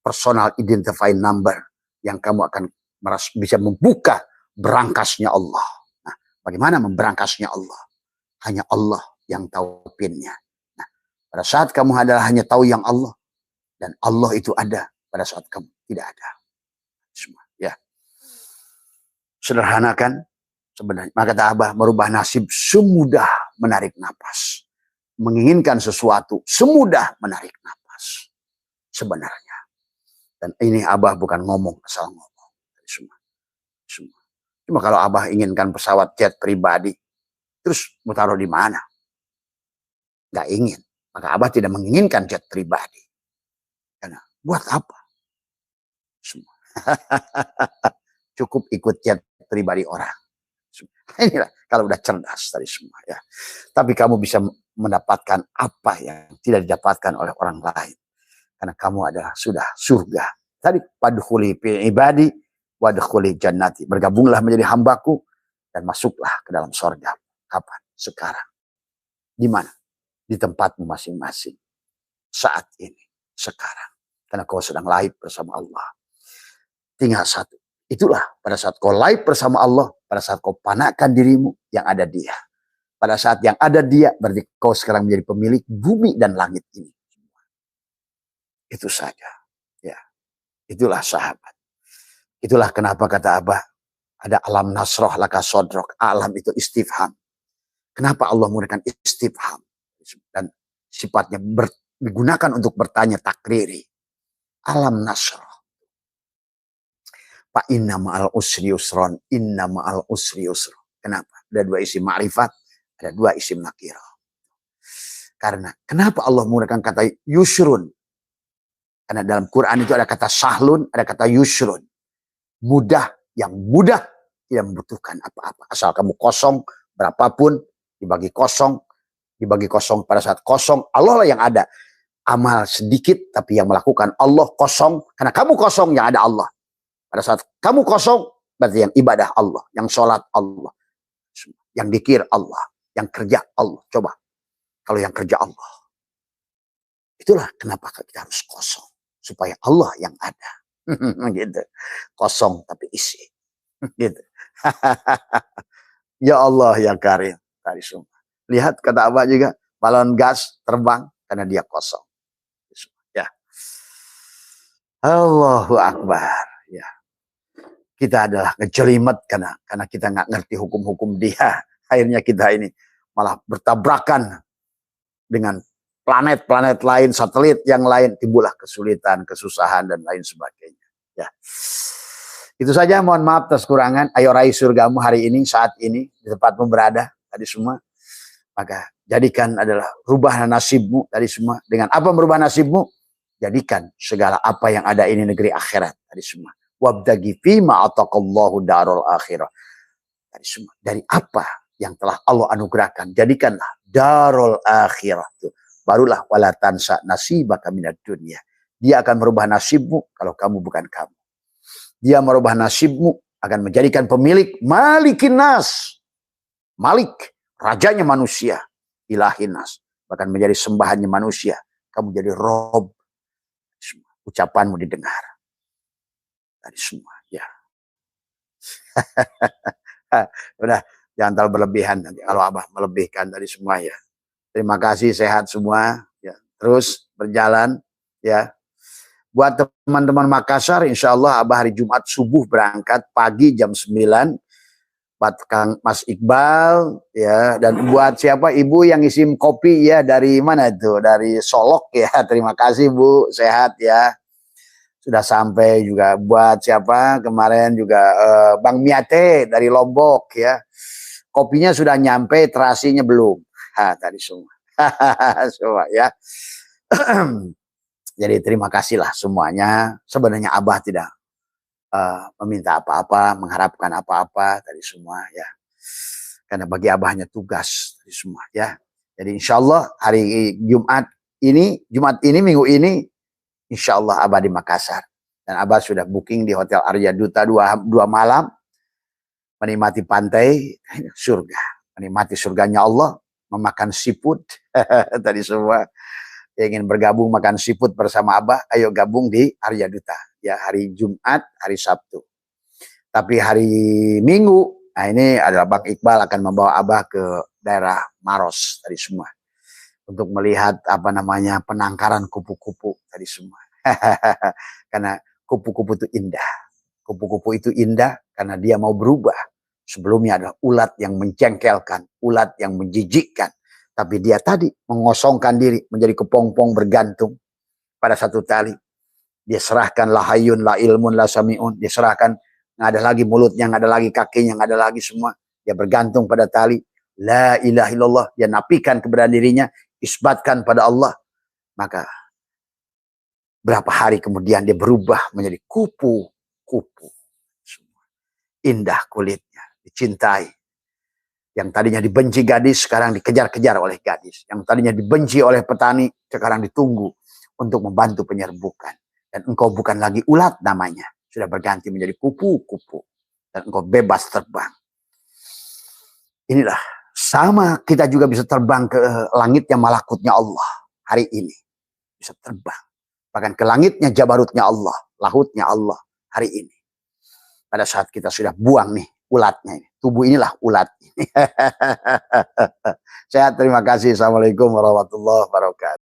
Personal identifying number. Yang kamu akan bisa membuka berangkasnya Allah. Nah, bagaimana memberangkasnya Allah? Hanya Allah yang tahu PIN-nya. Nah, pada saat kamu adalah hanya tahu yang Allah. Dan Allah itu ada pada saat kamu tidak ada. Semua, ya. Sederhanakan sebenarnya. Maka kata Abah, merubah nasib semudah menarik napas. Menginginkan sesuatu semudah menarik napas. Sebenarnya. Dan ini Abah bukan ngomong, asal ngomong. Semua. Cuma kalau Abah inginkan pesawat jet pribadi, terus mau taruh di mana? Gak ingin. Maka Abah tidak menginginkan jet pribadi. Karena buat apa? Semua. Cukup ikut jet pribadi orang. Inilah kalau udah cerdas tadi semua ya. Tapi kamu bisa mendapatkan apa yang tidak didapatkan oleh orang lain. Karena kamu adalah sudah surga. Tadi padkhuli fi ibadi wadkhuli jannati. Bergabunglah menjadi hambaku dan masuklah ke dalam surga. Kapan? Sekarang. Di mana? Di tempatmu masing-masing. Saat ini. Sekarang. Karena kau sedang live bersama Allah. Tinggal satu. Itulah pada saat kau live bersama Allah. Pada saat kau panakkan dirimu yang ada dia. Pada saat yang ada dia. Berarti kau sekarang menjadi pemilik bumi dan langit ini. Itu saja. Ya. Itulah sahabat. Itulah kenapa kata Abah. Ada alam nasroh laka sodrok. Alam itu istifham. Kenapa Allah menggunakan istifham. Dan sifatnya digunakan untuk bertanya takriri. Alam nasroh. Fa inna ma'al usri yusron. Inna ma'al usri yusron. Kenapa? Ada dua isim ma'rifat. Ada dua isim nakirah. Karena kenapa Allah menggunakan kata yusrun? Karena dalam Quran itu ada kata sahlun, ada kata yusrun. Mudah, yang mudah tidak membutuhkan apa-apa. Asal kamu kosong, berapapun, dibagi kosong pada saat kosong, Allah lah yang ada. Amal sedikit, tapi yang melakukan Allah kosong. Karena kamu kosong, yang ada Allah. Pada saat kamu kosong, berarti yang ibadah Allah, yang sholat Allah, yang dzikir Allah, yang kerja Allah. Coba, kalau yang kerja Allah. Itulah kenapa kita harus kosong. Supaya Allah yang ada. Gitu. Kosong tapi isi. Gitu. Ya Allah yang karim. Tadi semua. Lihat kata Abah juga. Balon gas terbang karena dia kosong. Ya. Allahu Akbar. Ya. Kita adalah ngejelimet karena kita nggak ngerti hukum-hukum dia. Akhirnya kita ini malah bertabrakan dengan planet-planet lain, satelit yang lain, timbullah kesulitan, kesusahan, dan lain sebagainya. Ya. Itu saja, mohon maaf atas kurangan. Ayo raih surgamu hari ini, saat ini, di tempatmu berada, tadi semua. Maka jadikan adalah rubah nasibmu, tadi semua. Dengan apa merubah nasibmu? Jadikan segala apa yang ada ini negeri akhirat, tadi semua. Wabdagi fima ataqallahu darul akhirah. Tadi semua. Dari apa yang telah Allah anugerahkan, jadikanlah darul akhirah. Barulah wala tansa nasibaka minad dunya. Dia akan merubah nasibmu kalau kamu bukan kamu. Dia merubah nasibmu akan menjadikan pemilik malikin nas. Malik, rajanya manusia. Ilahin nas. Bahkan menjadi sembahannya manusia. Kamu jadi rob. Ucapanmu didengar. Tadi semua. Ya. Udah, jangan terlalu berlebihan. Nanti kalau Abah melebihkan tadi semua ya. Terima kasih, sehat semua. Ya, terus berjalan. Ya, buat teman-teman Makassar, insya Allah Abah hari Jumat subuh berangkat pagi jam 9. Buat Kang Mas Iqbal, ya, dan buat siapa ibu yang isim kopi ya dari mana itu? Dari Solok ya. Terima kasih Bu, sehat ya. Sudah sampai juga buat siapa kemarin juga Bang Miate dari Lombok ya. Kopinya sudah nyampe, terasinya belum. Tadi semua. Semua ya. Jadi terima kasihlah semuanya. Sebenarnya Abah tidak meminta apa-apa, mengharapkan apa-apa tadi semua ya. Karena bagi Abah hanya tugas semua ya. Jadi insya Allah hari Jumat ini, minggu ini, insya Allah Abah di Makassar. Dan Abah sudah booking di Hotel Arya Duta 2 malam. Menikmati pantai, surga. Menikmati surganya Allah, memakan seafood. Tadi semua ingin bergabung makan seafood bersama Abah, ayo gabung di Arya Duta. Ya, hari Jumat, hari Sabtu. Tapi hari Minggu, nah ini adalah Bang Iqbal akan membawa Abah ke daerah Maros tadi semua. Untuk melihat penangkaran kupu-kupu tadi semua. Karena kupu-kupu itu indah. Kupu-kupu itu indah karena dia mau berubah. Sebelumnya adalah ulat yang mencengkelkan, ulat yang menjijikkan. Tapi dia tadi mengosongkan diri menjadi kepompong bergantung pada satu tali. Dia serahkan la hayyun, la ilmun, la sami'un. Dia serahkan, nggak ada lagi mulutnya, nggak ada lagi kakinya, nggak ada lagi semua. Dia bergantung pada tali. La ilaha illallah. Dia nafikan keberadaan dirinya, isbatkan pada Allah. Maka berapa hari kemudian dia berubah menjadi kupu-kupu. Indah kulitnya, dicintai. Yang tadinya dibenci gadis, sekarang dikejar-kejar oleh gadis. Yang tadinya dibenci oleh petani, sekarang ditunggu untuk membantu penyerbukan. Dan engkau bukan lagi ulat namanya, sudah berganti menjadi kupu-kupu. Dan engkau bebas terbang. Inilah, sama kita juga bisa terbang ke langitnya malakutnya Allah hari ini. Bisa terbang. Bahkan ke langitnya jabarutnya Allah, lahutnya Allah hari ini. Pada saat kita sudah buang nih ulatnya ini. Tubuh inilah ulat. Sehat, terima kasih. Assalamualaikum warahmatullahi wabarakatuh.